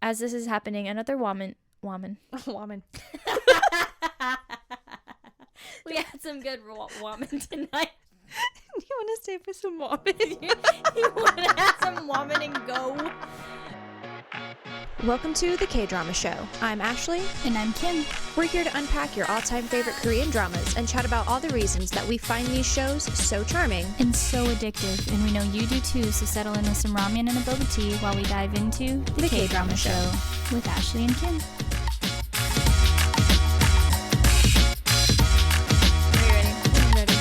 as this is happening, another woman. Woman. We had some good woman tonight. You want to stay for some woman? You want to have some woman and go? Welcome to the K-Drama Show. I'm Ashley. And I'm Kim. We're here to unpack your all-time favorite Korean dramas and chat about all the reasons that we find these shows so charming. And so addictive. And we know you do too, so settle in with some ramen and a boba tea while we dive into the K-Drama Show with Ashley and Kim. Are you ready? I'm ready.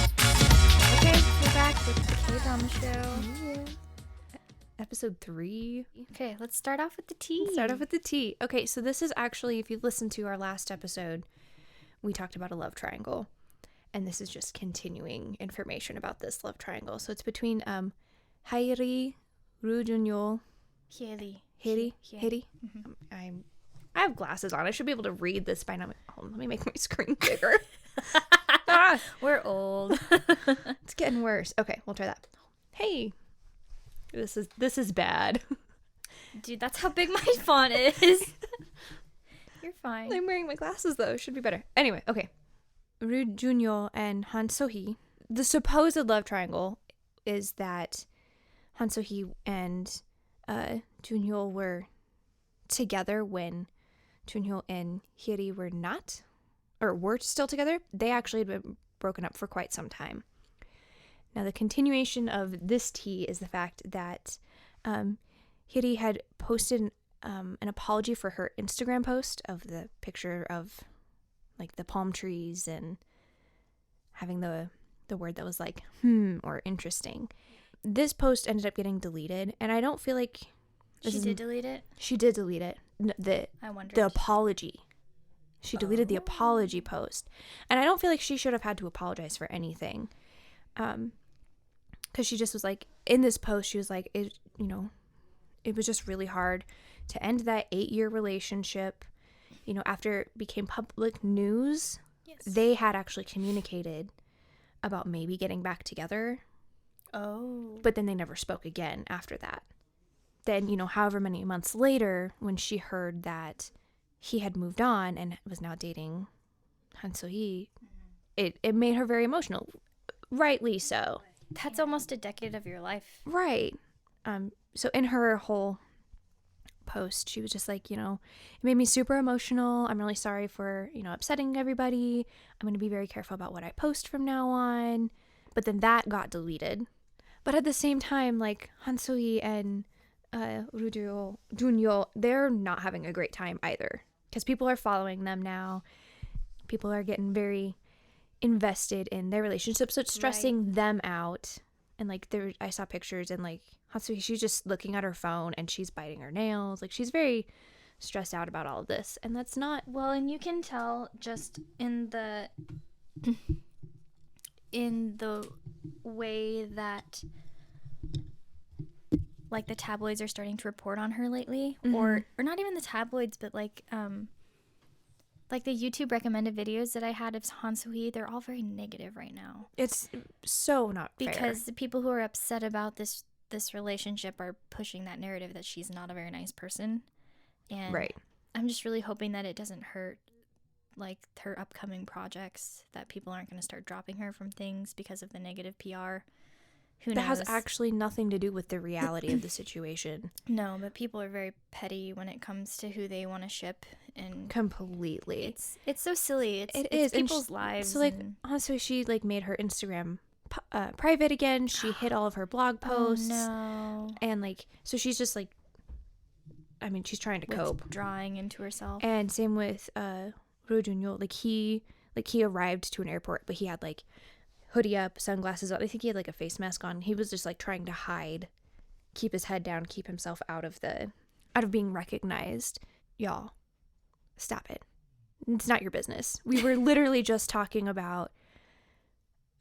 Okay, we're back with the K-Drama Show. Yeah. Episode 3. Okay, let's start off with the tea. Okay, so this is actually, if you listened to our last episode, we talked about a love triangle. And this is just continuing information about this love triangle. So it's between HyeJi, Roo Jun-yeol, HyeJi. I have glasses on. I should be able to read this by now. Oh, let me make my screen bigger. We're old. It's getting worse. Okay, we'll try that. Hey. This is bad. Dude, that's how big my font is. You're fine. I'm wearing my glasses though. Should be better. Anyway, okay. Roo Jun-yeol and SoHee. The supposed love triangle is that SoHee and Jun-yeol were together when Jun-yeol and HyeJi were not, or were still together. They actually had been broken up for quite some time. Now, the continuation of this tea is the fact that HyeJi had posted an apology for her Instagram post of the picture of, like, the palm trees and having the word that was like, or interesting. This post ended up getting deleted, and I don't feel like... She did delete it? She did delete it. I wondered. The apology. She deleted the apology post. And I don't feel like she should have had to apologize for anything. Because she just was like, in this post, she was like, it was just really hard to end that 8-year relationship. You know, after it became public news, yes, they had actually communicated about maybe getting back together. Oh. But then they never spoke again after that. Then, however many months later, when she heard that he had moved on and was now dating SoHee, it made her very emotional. Rightly so. That's almost a decade of your life. Right. So in her whole post, she was just like, it made me super emotional. I'm really sorry for, upsetting everybody. I'm going to be very careful about what I post from now on. But then that got deleted. But at the same time, like, SoHee and Roo Jun-yeol, they're not having a great time either. Because people are following them now. People are getting very invested in their relationship, so it's stressing them out. And like, I saw pictures, and like SoHee, she's just looking at her phone and she's biting her nails. Like, she's very stressed out about all of this, and that's not well. And you can tell just in the way that, like, the tabloids are starting to report on her lately, or not even the tabloids, but like the YouTube recommended videos that I had of SoHee, they're all very negative right now. It's so not fair. Because the people who are upset about this relationship are pushing that narrative that she's not a very nice person. And right. I'm just really hoping that it doesn't hurt, like, her upcoming projects, that people aren't going to start dropping her from things because of the negative PR. Who knows? That has actually nothing to do with the reality of the situation. No, but people are very petty when it comes to who they want to ship, and completely. It's so silly. It's people's lives. So, like, honestly, she like made her Instagram private again. She hid all of her blog posts. Oh, no. And like, so she's just like, I mean, she's trying to cope, drawing into herself. And same with Roo Jun-yeol. Like, he arrived to an airport, but he had like hoodie up, sunglasses on. I think he had like a face mask on. He was just like trying to hide, keep his head down, keep himself out of being recognized. Y'all, stop it. It's not your business. We were literally just talking about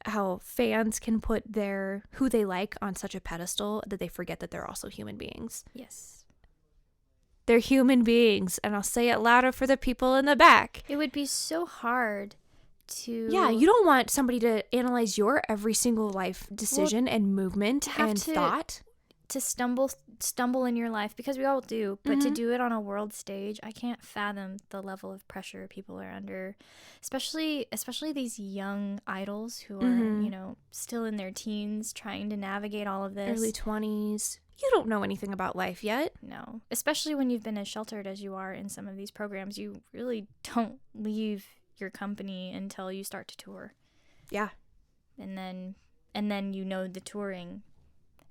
how fans can put who they like on such a pedestal that they forget that they're also human beings. Yes. They're human beings, and I'll say it louder for the people in the back. It would be so hard to... Yeah, you don't want somebody to analyze your every single life decision and movement and thought. to stumble in your life, because we all do, but to do it on a world stage, I can't fathom the level of pressure people are under, especially these young idols who are, you know, still in their teens trying to navigate all of this. Early 20s. You don't know anything about life yet. No, especially when you've been as sheltered as you are in some of these programs. You really don't leave your company until you start to tour. Yeah. And then you know the touring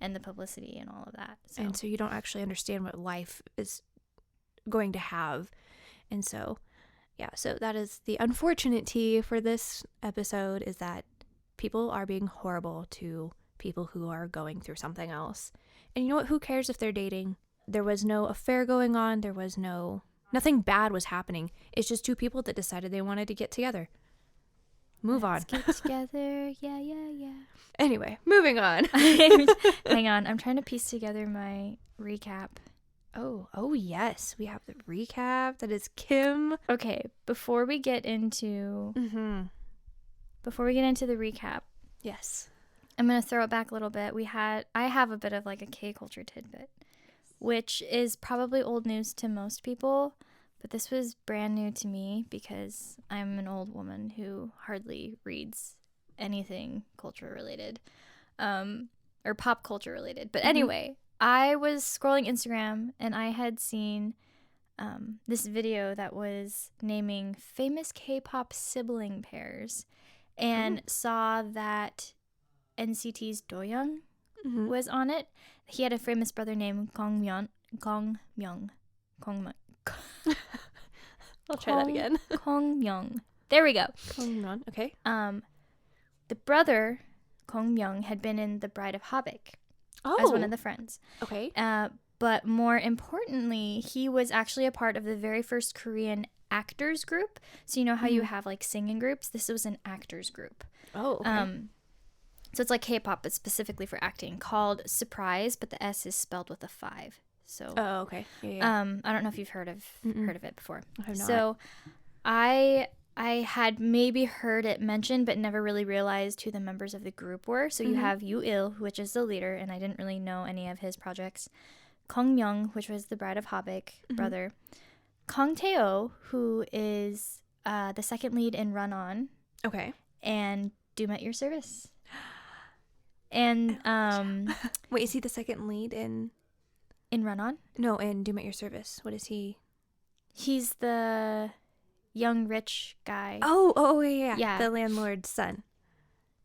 and the publicity and all of that. And so you don't actually understand what life is going to have. And so, yeah, so that is the unfortunate tea for this episode, is that people are being horrible to people who are going through something else. And you know what? Who cares if they're dating? There was no affair going on. There was nothing bad was happening. It's just two people that decided they wanted to get together. Move Let's on. Get together. Yeah. Anyway, moving on. Hang on. I'm trying to piece together my recap. Oh yes. We have the recap. That is Kim. Okay, before we get into the recap, Yes. I'm going to throw it back a little bit. I have a bit of like a KCulture tidbit, which is probably old news to most people, but this was brand new to me because I'm an old woman who hardly reads anything culture related, or pop culture related. But anyway, I was scrolling Instagram and I had seen this video that was naming famous K-pop sibling pairs, and saw that NCT's Doyoung was on it. He had a famous brother named Gongmyeon. I'll try that again. Gongmyeon. There we go. Gongmyeon. Okay. The brother Gongmyeon had been in The Bride of Habik Oh. as one of the friends. Okay. But more importantly, he was actually a part of the very first Korean actors group. So you know how you have like singing groups? This was an actors group. Oh, okay. So it's like K-pop, but specifically for acting, called Surprise, but the S is spelled with a 5. So Oh, okay. Yeah. I don't know if you've heard of it before. I have not. So I had maybe heard it mentioned, but never really realized who the members of the group were. So you have Yoo-il, which is the leader, and I didn't really know any of his projects. Kongmyeong, which was the Bride of Habik brother. Kang Tae-oh, who is the second lead in Run On. Okay. And Doom at Your Service. And wait, is he the second lead in Run On? No, in Doom at Your Service. What is he? He's the young rich guy. Oh, yeah. Yeah. The landlord's son.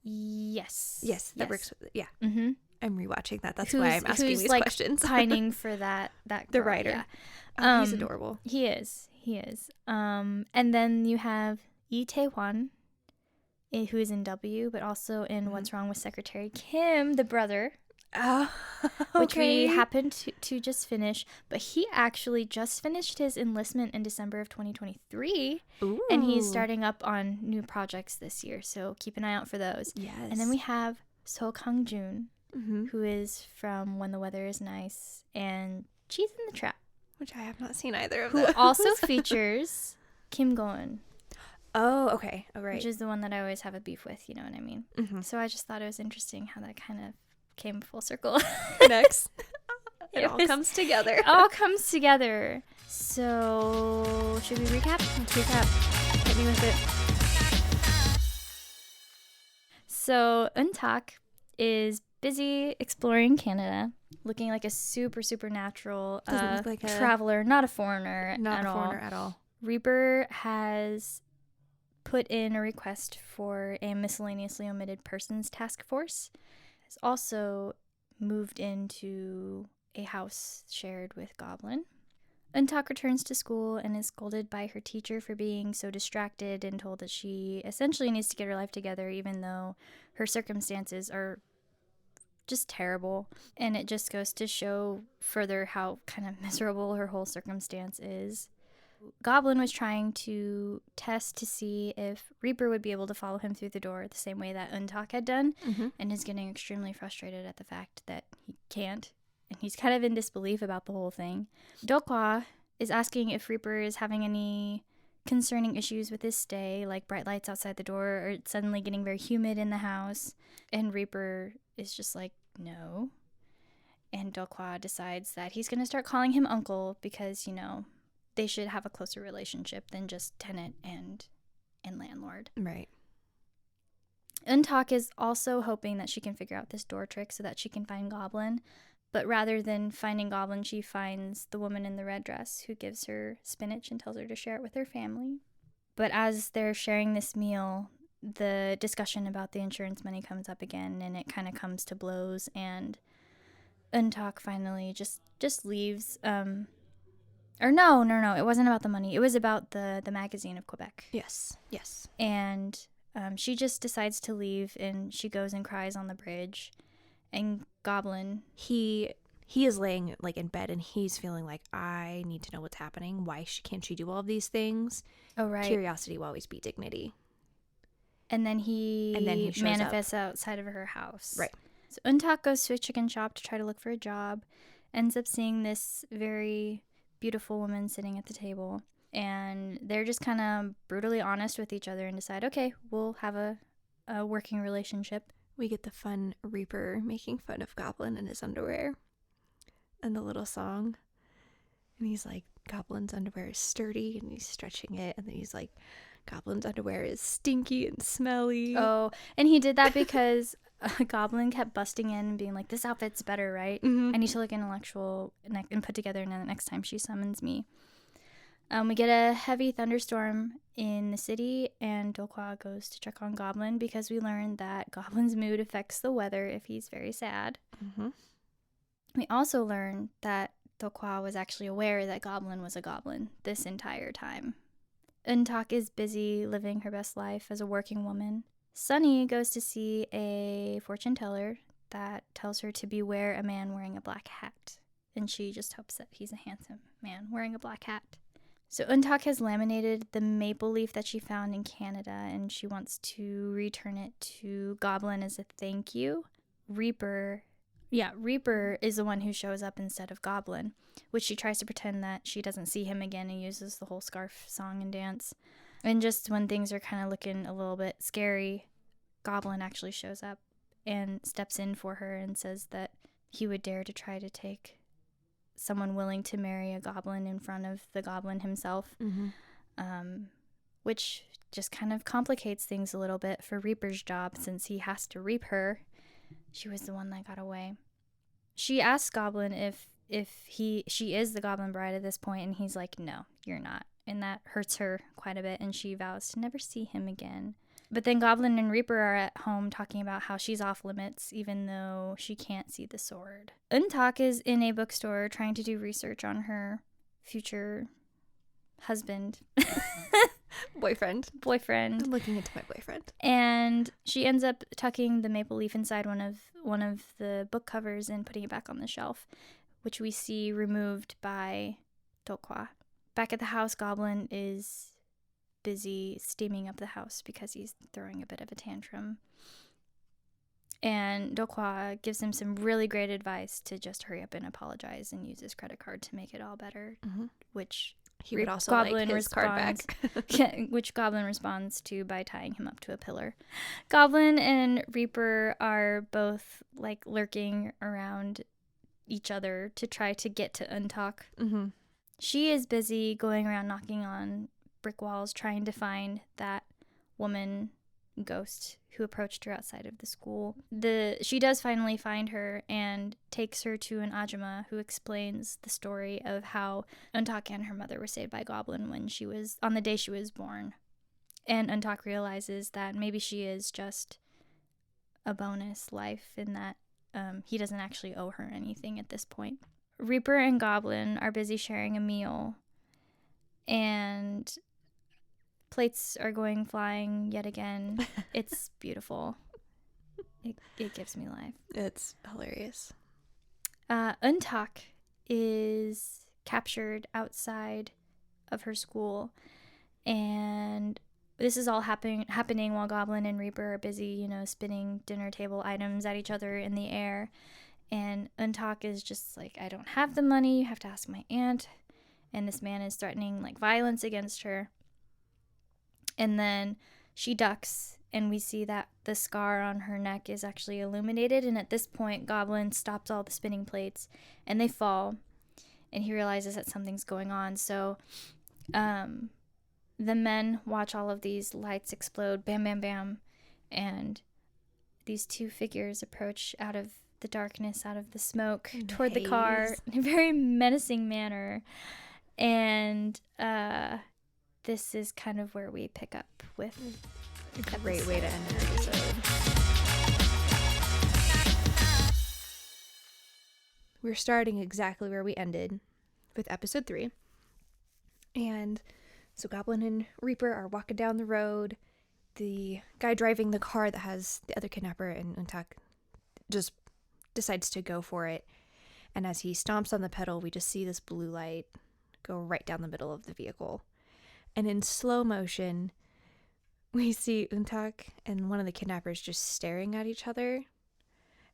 Yes. That works with it. Yeah. Mm-hmm. I'm rewatching that. That's why I'm asking these like questions. Pining for that girl, the writer. Yeah. Oh, he's adorable. He is. And then you have Lee Tae-hwan, who is in W, but also in What's Wrong with Secretary Kim, the brother. Oh, which we happened to just finish. But he actually just finished his enlistment in December of 2023. Ooh. And he's starting up on new projects this year. So keep an eye out for those. Yes. And then we have So Kang-jun, who is from When the Weather is Nice and Cheese in the Trap. Which I have not seen either of who those. also features Kim Go-eun. Oh, okay. All right. Which is the one that I always have a beef with, you know what I mean? So I just thought it was interesting how that kind of came full circle. Next. It all comes together. It all comes together. So, should we recap? Let's recap. Hit me with it. So, EunTak is busy exploring Canada, looking like a super natural Doesn't look like a traveler, not a foreigner at all. Reaper has put in a request for a miscellaneously omitted persons task force. Has also moved into a house shared with Goblin. EunTak returns to school and is scolded by her teacher for being so distracted and told that she essentially needs to get her life together, even though her circumstances are just terrible. And it just goes to show further how kind of miserable her whole circumstance is. Goblin was trying to test to see if Reaper would be able to follow him through the door the same way that EunTak had done, and is getting extremely frustrated at the fact that he can't, and he's kind of in disbelief about the whole thing. DeokHwa is asking if Reaper is having any concerning issues with his stay, like bright lights outside the door or it's suddenly getting very humid in the house, and Reaper is just like, no. And DeokHwa decides that he's going to start calling him uncle because, they should have a closer relationship than just tenant and landlord. Right. EunTak is also hoping that she can figure out this door trick so that she can find Goblin. But rather than finding Goblin, she finds the woman in the red dress who gives her spinach and tells her to share it with her family. But as they're sharing this meal, the discussion about the insurance money comes up again, and it kind of comes to blows, and EunTak finally just leaves. No, it wasn't about the money. It was about the magazine of Quebec. Yes. And she just decides to leave, and she goes and cries on the bridge. And Goblin, he is laying like in bed, and he's feeling like, I need to know what's happening. Why can't she do all of these things? oh right, Curiosity will always beat dignity. And then he shows manifests outside of her house. Right. So EunTak goes to a chicken shop to try to look for a job, ends up seeing this very beautiful woman sitting at the table, and they're just kind of brutally honest with each other and decide, okay, we'll have a working relationship. We get the fun Reaper making fun of Goblin in his underwear and the little song. And he's like, Goblin's underwear is sturdy, and he's stretching it, and then he's like, Goblin's underwear is stinky and smelly. Oh, and he did that because Goblin kept busting in and being like, this outfit's better, right? Mm-hmm. I need to look intellectual and put together next time she summons me. We get a heavy thunderstorm in the city, and DeokHwa goes to check on Goblin because we learned that Goblin's mood affects the weather if he's very sad. Mm-hmm. We also learned that DeokHwa was actually aware that Goblin was a goblin this entire time. EunTak is busy living her best life as a working woman. Sunny goes to see a fortune teller that tells her to beware a man wearing a black hat, and she just hopes that he's a handsome man wearing a black hat. So EunTak has laminated the maple leaf that she found in Canada, and she wants to return it to Goblin as a thank you. Reaper is the one who shows up instead of Goblin, which she tries to pretend that she doesn't see him again and uses the whole scarf song and dance. And just when things are kind of looking a little bit scary, Goblin actually shows up and steps in for her and says that he would dare to try to take someone willing to marry a goblin in front of the goblin himself, which just kind of complicates things a little bit for Reaper's job since he has to reap her. She was the one that got away. She asks Goblin if she is the Goblin Bride at this point, and he's like, no, you're not. And that hurts her quite a bit, and she vows to never see him again. But then Goblin and Reaper are at home talking about how she's off limits, even though she can't see the sword. EunTak is in a bookstore trying to do research on her future husband. Boyfriend. I'm looking into my boyfriend. And she ends up tucking the maple leaf inside one of the book covers and putting it back on the shelf, which we see removed by DeokHwa. Back at the house, Goblin is busy steaming up the house because he's throwing a bit of a tantrum. And DeokHwa gives him some really great advice to just hurry up and apologize and use his credit card to make it all better, which he would also Goblin like his card back. Which Goblin responds to by tying him up to a pillar. Goblin and Reaper are both like lurking around each other to try to get to EunTak. Mm-hmm. She is busy going around knocking on brick walls trying to find that woman ghost who approached her outside of the school. She does finally find her and takes her to an Ajumma who explains the story of how EunTak and her mother were saved by Goblin on the day she was born. And EunTak realizes that maybe she is just a bonus life in that he doesn't actually owe her anything at this point. Reaper and Goblin are busy sharing a meal, and plates are going flying yet again. It's beautiful. It gives me life. It's hilarious. EunTak is captured outside of her school, and this is all happening while Goblin and Reaper are busy, spinning dinner table items at each other in the air. And EunTak is just like, I don't have the money, you have to ask my aunt. And this man is threatening like violence against her. And then she ducks and we see that the scar on her neck is actually illuminated. And at this point, Goblin stops all the spinning plates, and they fall. And he realizes that something's going on. So the men watch all of these lights explode, bam, bam, bam. And these two figures approach out of the darkness, out of the smoke, toward the car in a very menacing manner. And this is kind of where we pick up with a great way to end an episode. We're starting exactly where we ended with episode 3. And so Goblin and Reaper are walking down the road. The guy driving the car that has the other kidnapper and UnTak just decides to go for it. And as he stomps on the pedal, we just see this blue light go right down the middle of the vehicle. And in slow motion, we see UnTak and one of the kidnappers just staring at each other.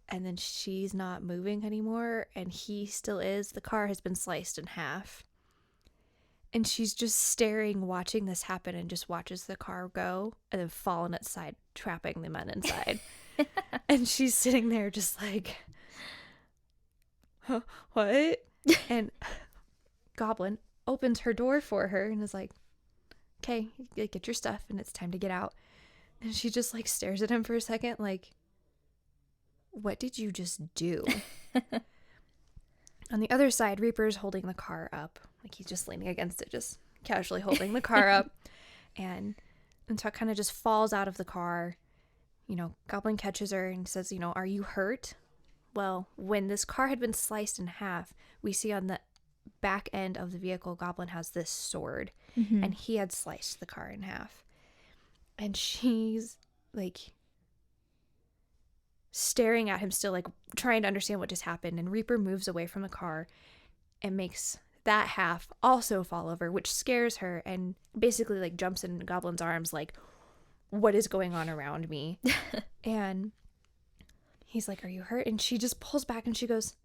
And then she's not moving anymore, and he still is. The car has been sliced in half. And she's just staring, watching this happen, and just watches the car go and then fall on its side, trapping the men inside. And she's sitting there just like, huh, what? And Goblin opens her door for her and is like, okay, get your stuff, and it's time to get out. And she just like stares at him for a second like, what did you just do? On the other side, Reaper's holding the car up. Like he's just leaning against it, just casually holding the car up. And UnTak kind of just falls out of the car. You know, Goblin catches her and says, you know, are you hurt? Well, when this car had been sliced in half, we see on the back end of the vehicle, Goblin has this sword. Mm-hmm. And he had sliced the car in half. And she's like staring at him still, like trying to understand what just happened. And Reaper moves away from the car and makes that half also fall over, which scares her and basically like jumps in Goblin's arms like, what is going on around me? And he's like, are you hurt? And she just pulls back and she goes,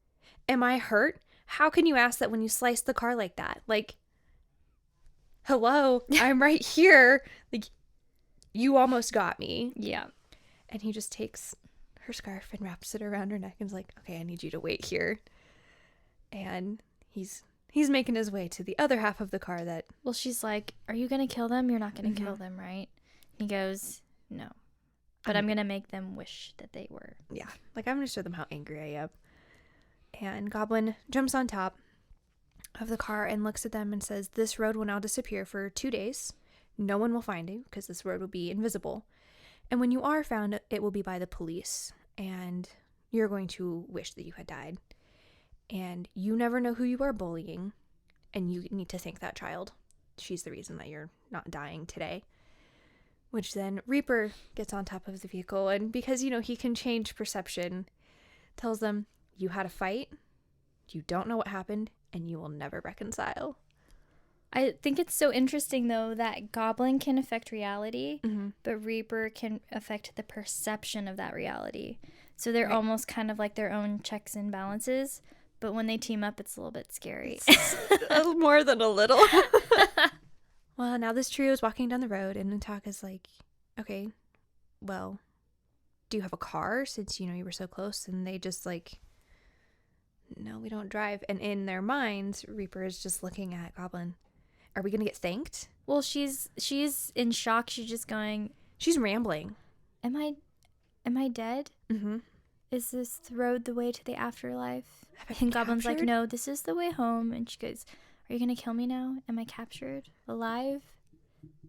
am I hurt? How can you ask that when you sliced the car like that? Like, hello, I'm right here. Like, you almost got me. Yeah. And he just takes her scarf and wraps it around her neck and is like, okay, I need you to wait here. And he's making his way to the other half of the car that... Well, she's like, are you going to kill them? You're not going to kill them, right? He goes, no. But I'm going to make them wish that they were. Yeah. Like, I'm going to show them how angry I am. And Goblin jumps on top of the car and looks at them and says, this road will now disappear for 2 days. No one will find you because this road will be invisible. And when you are found, it will be by the police. And you're going to wish that you had died. And you never know who you are bullying. And you need to thank that child. She's the reason that you're not dying today. Which then Reaper gets on top of the vehicle. And because, you know, he can change perception, tells them, you had a fight. You don't know what happened. And you will never reconcile. I think it's so interesting, though, that Goblin can affect reality, but Reaper can affect the perception of that reality. So they're almost kind of like their own checks and balances, but when they team up, it's a little bit scary. More than a little. Well, now this trio is walking down the road, and UnTak is like, okay, well, do you have a car since, you know, you were so close? And they just like, no, we don't drive. And in their minds, Reaper is just looking at Goblin. Are we going to get thanked? Well, she's in shock. She's just going... She's rambling. Am I dead? Mm-hmm. Is this road the way to the afterlife? And Goblin's like, no, this is the way home. And she goes, are you going to kill me now? Am I captured? Alive?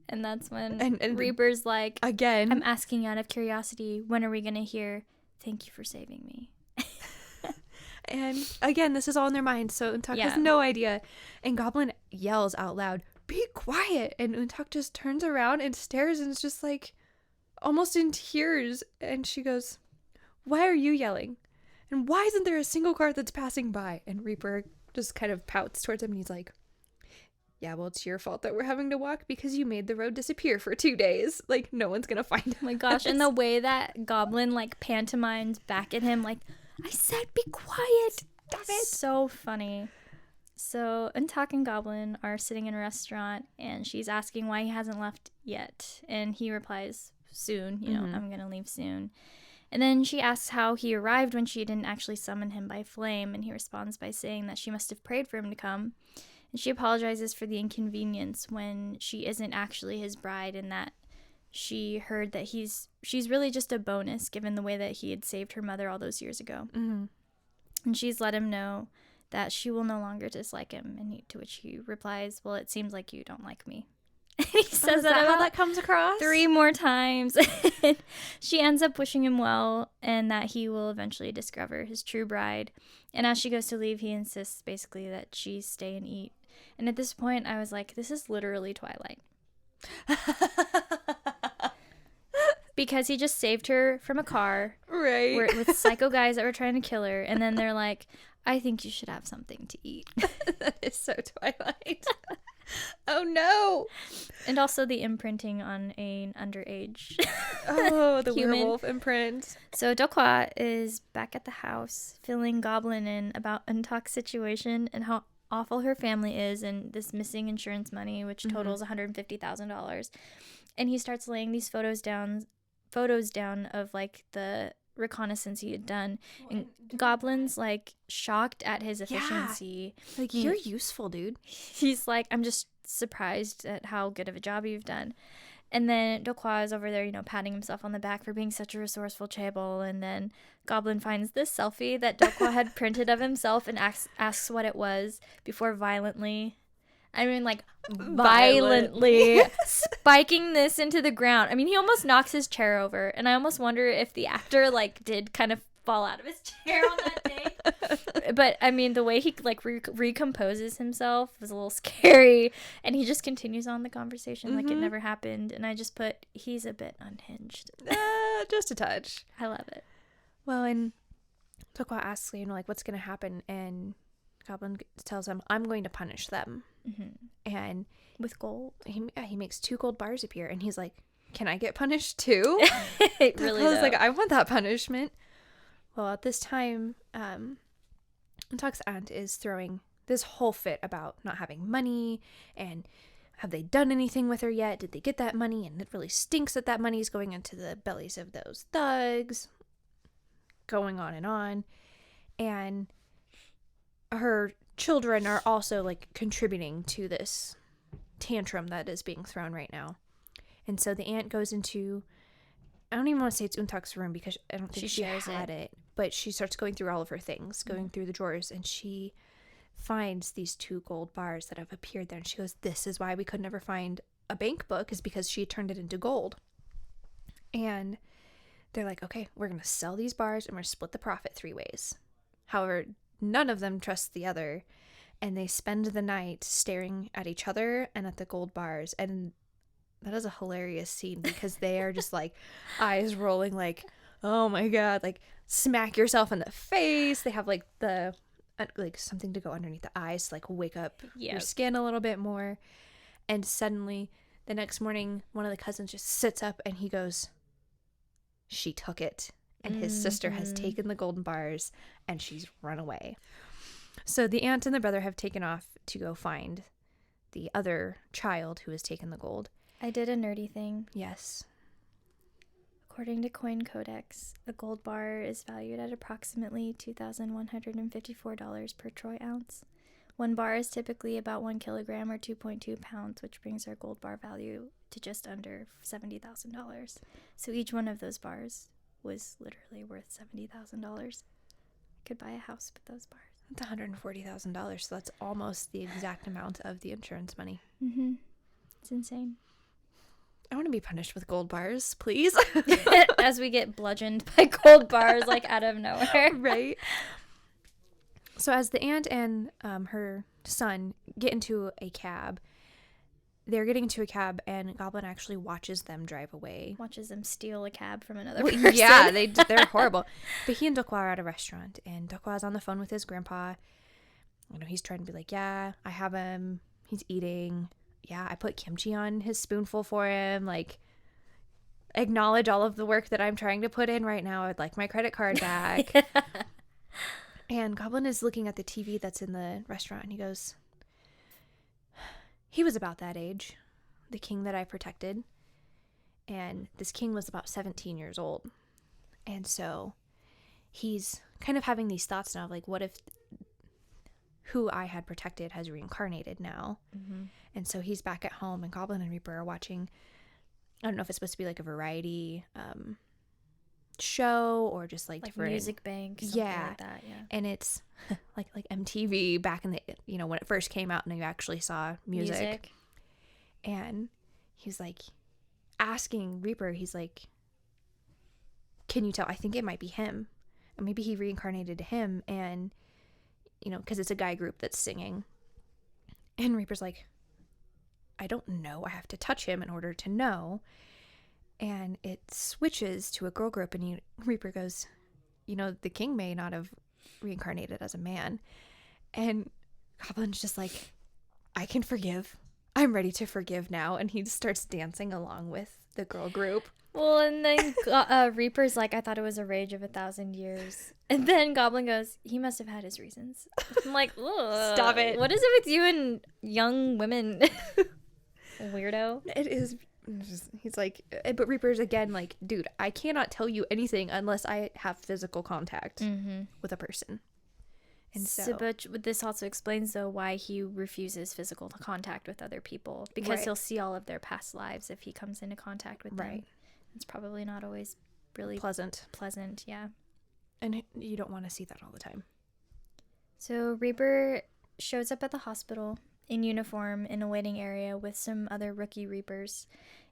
And that's when and Reaper's like... Again. I'm asking out of curiosity, when are we going to hear, thank you for saving me? And again, this is all in their minds, so UnTak has no idea. And Goblin yells out loud, be quiet! And UnTak just turns around and stares and is just like, almost in tears. And she goes, why are you yelling? And why isn't there a single car that's passing by? And Reaper just kind of pouts towards him and he's like, yeah, well, it's your fault that we're having to walk because you made the road disappear for 2 days. Like, no one's gonna find us. Oh my gosh, and the way that Goblin, like, pantomimes back at him, like, I said be quiet. Stop it. So funny. So UnTak and Goblin are sitting in a restaurant and she's asking why he hasn't left yet. And he replies, soon. You know, I'm going to leave soon. And then she asks how he arrived when she didn't actually summon him by flame, and he responds by saying that she must have prayed for him to come. And she apologizes for the inconvenience when she isn't actually his bride, and that she heard that she's really just a bonus given the way that he had saved her mother all those years ago. Mm-hmm. And she's let him know that she will no longer dislike him, and to which he replies, well, it seems like you don't like me. And he says that how that comes across 3 more times. She ends up wishing him well and that he will eventually discover his true bride. And as she goes to leave, he insists basically that she stay and eat. And at this point, I was like, this is literally Twilight. Because he just saved her from a car. Right. With psycho guys that were trying to kill her. And then they're like, I think you should have something to eat. That is so Twilight. Oh, no. And also the imprinting on an underage the human. werewolf imprint. So DeokHwa is back at the house, filling Goblin in about EunTak's situation and how awful her family is and this missing insurance money, which totals $150,000. And he starts laying these photos down of like the reconnaissance he had done, and Goblin's like shocked at his efficiency. Like, you're useful, dude. He's like, I'm just surprised at how good of a job you've done. And then DeokHwa is over there, you know, patting himself on the back for being such a resourceful chaebol. And then Goblin finds this selfie that DeokHwa had printed of himself and asks what it was before violently spiking this into the ground. I mean, he almost knocks his chair over, and I almost wonder if the actor like did kind of fall out of his chair on that day. But I mean, the way he like recomposes himself was a little scary, and he just continues on the conversation like it never happened. And I just put, he's a bit unhinged. Just a touch. I love it. Well, and DeokHwa asks, you know, like, what's gonna happen, and Goblin tells him, I'm going to punish them. And with gold, he makes 2 gold bars appear, and he's like, can I get punished too? Really, I was like, I want that punishment. Well, at this time, EunTak's aunt is throwing this whole fit about not having money, and have they done anything with her yet? Did they get that money? And it really stinks that money is going into the bellies of those thugs. Going on. And her children are also like contributing to this tantrum that is being thrown right now. And so the aunt goes into, I don't even want to say it's EunTak's room because I don't think she had it, but she starts going through all of her things, going through the drawers, and she finds these 2 gold bars that have appeared there, and she goes, this is why we could never find a bank book, is because she turned it into gold. And they're like, okay, we're gonna sell these bars and we're gonna split the profit 3 ways. However, none of them trust the other, and they spend the night staring at each other and at the gold bars. And that is a hilarious scene because they are just like eyes rolling like, oh my god, like smack yourself in the face. They have like the like something to go underneath the eyes to like wake up your skin a little bit more. And suddenly the next morning, one of the cousins just sits up and he goes, she took it. And his sister has taken the golden bars and she's run away. So the aunt and the brother have taken off to go find the other child who has taken the gold. I did a nerdy thing. Yes. According to Coin Codex, a gold bar is valued at approximately $2,154 per troy ounce. 1 bar is typically about 1 kilogram or 2.2 pounds, which brings our gold bar value to just under $70,000. So each one of those bars was literally worth $70,000. Could buy a house with those bars. That's $140,000, so that's almost the exact amount of the insurance money. It's insane. I want to be punished with gold bars, please. As we get bludgeoned by gold bars, like, out of nowhere. Right. So as the aunt and her son get into a cab, they're getting into a cab, and Goblin actually watches them drive away. Watches them steal a cab from another person. Yeah, they're horrible. But he and DeokHwa are at a restaurant, and DeokHwa's on the phone with his grandpa. You know, he's trying to be like, yeah, I have him. He's eating. Yeah, I put kimchi on his spoonful for him. Like, acknowledge all of the work that I'm trying to put in right now. I'd like my credit card back. And Goblin is looking at the TV that's in the restaurant, and he goes, he was about that age, the king that I protected. And this king was about 17 years old. And so he's kind of having these thoughts now of like, what if who I had protected has reincarnated now? Mm-hmm. And so he's back at home, and Goblin and Reaper are watching, I don't know if it's supposed to be like a variety show or just like different Music Bank, something like that. Yeah. And it's like MTV back in the, you know, when it first came out and you actually saw music. And he's like asking Reaper, he's like, can you tell? I think it might be him. And maybe he reincarnated to him, and, you know, because it's a guy group that's singing. And Reaper's like, I don't know. I have to touch him in order to know. And it switches to a girl group, and Reaper goes, you know, the king may not have reincarnated as a man. And Goblin's just like, I can forgive. I'm ready to forgive now. And he starts dancing along with the girl group. Well, and then Reaper's like, I thought it was a rage of 1,000 years. And then Goblin goes, he must have had his reasons. I'm like, ugh, stop it. What is it with you and young women? Weirdo. It is. He's like, but Reaper's again like, dude, I cannot tell you anything unless I have physical contact with a person. And so, but this also explains, though, why he refuses physical contact with other people, because he'll see all of their past lives if he comes into contact with them. It's probably not always really pleasant, yeah. And you don't want to see that all the time. So Reaper shows up at the hospital in uniform in a waiting area with some other rookie Reapers,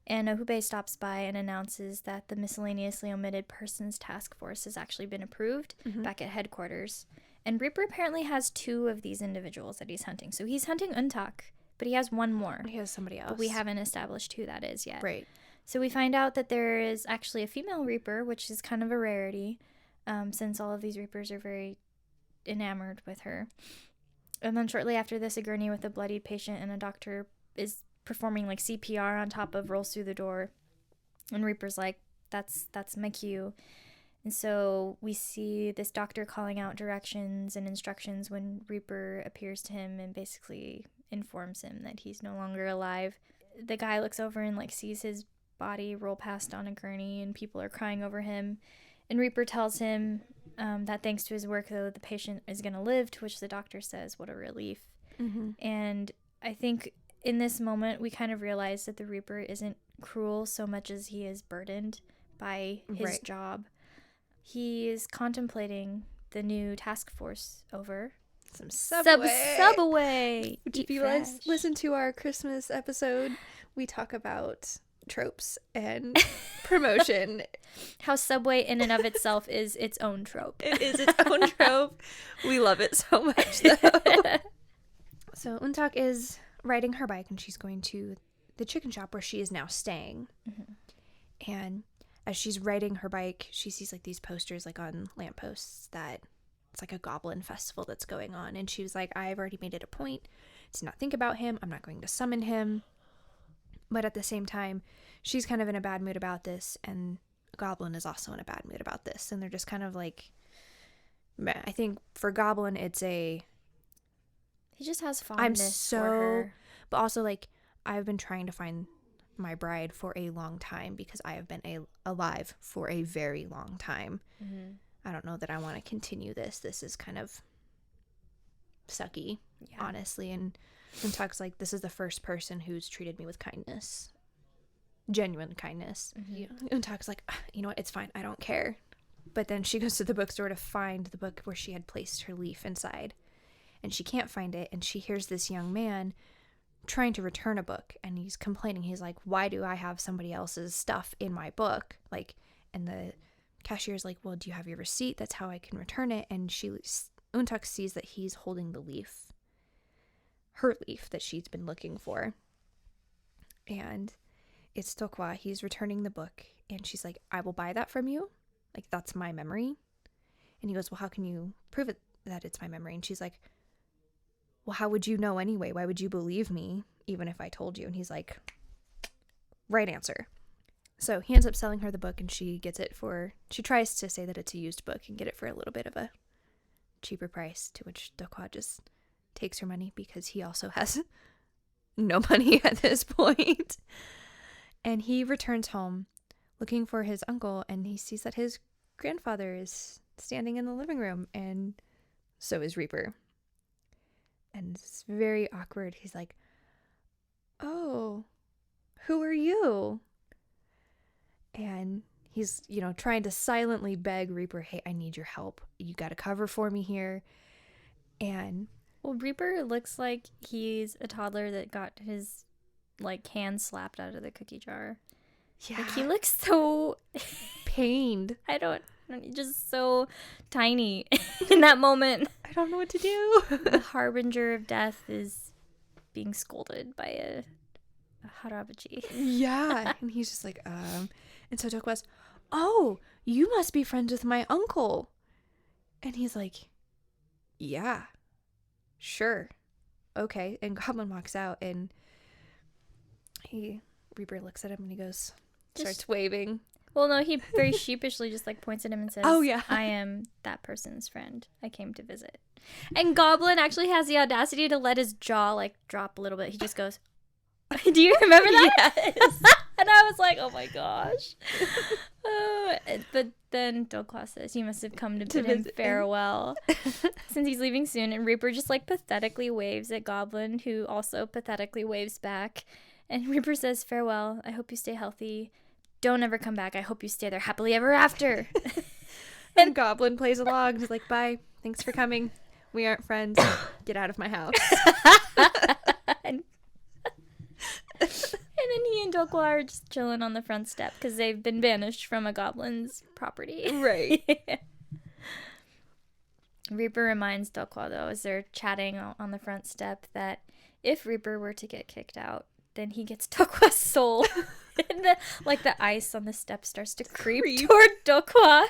and Ohube stops by and announces that the Miscellaneously Omitted Persons Task Force has actually been approved back at headquarters. And Reaper apparently has 2 of these individuals that he's hunting. So he's hunting UnTak, but he has 1 more. He has somebody else. But we haven't established who that is yet. Right. So we find out that there is actually a female Reaper, which is kind of a rarity, since all of these Reapers are very enamored with her. And then shortly after this, a gurney with a bloodied patient and a doctor is performing like CPR on top of rolls through the door. And Reaper's like, that's my cue. And so we see this doctor calling out directions and instructions when Reaper appears to him and basically informs him that he's no longer alive. The guy looks over and like sees his body roll past on a gurney, and people are crying over him. And Reaper tells him that thanks to his work, though, the patient is going to live, to which the doctor says, what a relief. And I think in this moment, we kind of realize that the Reaper isn't cruel so much as he is burdened by his job. He is contemplating the new task force over some Subway. Subway. If you guys listen to our Christmas episode, we talk about tropes and promotion. How Subway in and of itself is its own trope. It is its own trope. We love it so much, though. So UnTak is riding her bike, and she's going to the chicken shop where she is now staying. And as she's riding her bike, she sees like these posters like on lampposts that it's like a goblin festival that's going on. And she was like, I've already made it a point to not think about him. I'm not going to summon him. But at the same time, she's kind of in a bad mood about this, and Goblin is also in a bad mood about this. And they're just kind of like, meh. I think for Goblin, it's a... He just has fondness for her. But also, like, I've been trying to find my bride for a long time because I have been alive for a very long time. I don't know that I want to continue this. This is kind of sucky, honestly. And UnTak's like, this is the first person who's treated me with kindness. Genuine kindness. UnTak's like, you know what? It's fine. I don't care. But then she goes to the bookstore to find the book where she had placed her leaf inside. And she can't find it. And she hears this young man trying to return a book, and he's complaining. He's like, why do I have somebody else's stuff in my book? Like, and the cashier's like, well, do you have your receipt? That's how I can return it. And UnTak sees that he's holding the leaf, her leaf that she's been looking for, and it's DeokHwa. He's returning the book, and she's like, I will buy that from you, like, that's my memory. And he goes, well, how can you prove it that it's my memory? And she's like, well, how would you know anyway? Why would you believe me even if I told you? And he's like, right answer. So he ends up selling her the book, and she gets it she tries to say that it's a used book and get it for a little bit of a cheaper price, to which DeokHwa just takes her money because he also has no money at this point. And he returns home looking for his uncle, and he sees that his grandfather is standing in the living room, and so is Reaper. And it's very awkward. He's like, "Oh, who are you?" And he's, trying to silently beg Reaper, "Hey, I need your help. You got to cover for me here." And well, Reaper looks like he's a toddler that got his hand slapped out of the cookie jar. yeah, He looks so pained. Just so tiny in that moment. I don't know what to do. The harbinger of death is being scolded by a HyeJi. Yeah. And he's just like, And so DeokHwa's, "Oh, you must be friends with my uncle." And he's like, "Yeah, sure. Okay." And Goblin walks out, and Reaper looks at him, and he starts waving. Well, no, he very sheepishly just points at him and says, "Oh, yeah. I am that person's friend. I came to visit." And Goblin actually has the audacity to let his jaw drop a little bit. He just goes, "Do you remember that?" Yes. And I was like, oh my gosh. But then DeokHwa says, "You must have come to bid him farewell since he's leaving soon." And Reaper just pathetically waves at Goblin, who also pathetically waves back. And Reaper says, "Farewell. I hope you stay healthy. Don't ever come back. I hope you stay there happily ever after." And Goblin plays along. He's like, "Bye. Thanks for coming. We aren't friends. Get out of my house." And then he and DeokHwa are just chilling on the front step because they've been banished from a goblin's property. Right. Reaper reminds DeokHwa, though, as they're chatting on the front step, that if Reaper were to get kicked out, then he gets DeokHwa's soul. And the ice on the step starts to creep toward DeokHwa.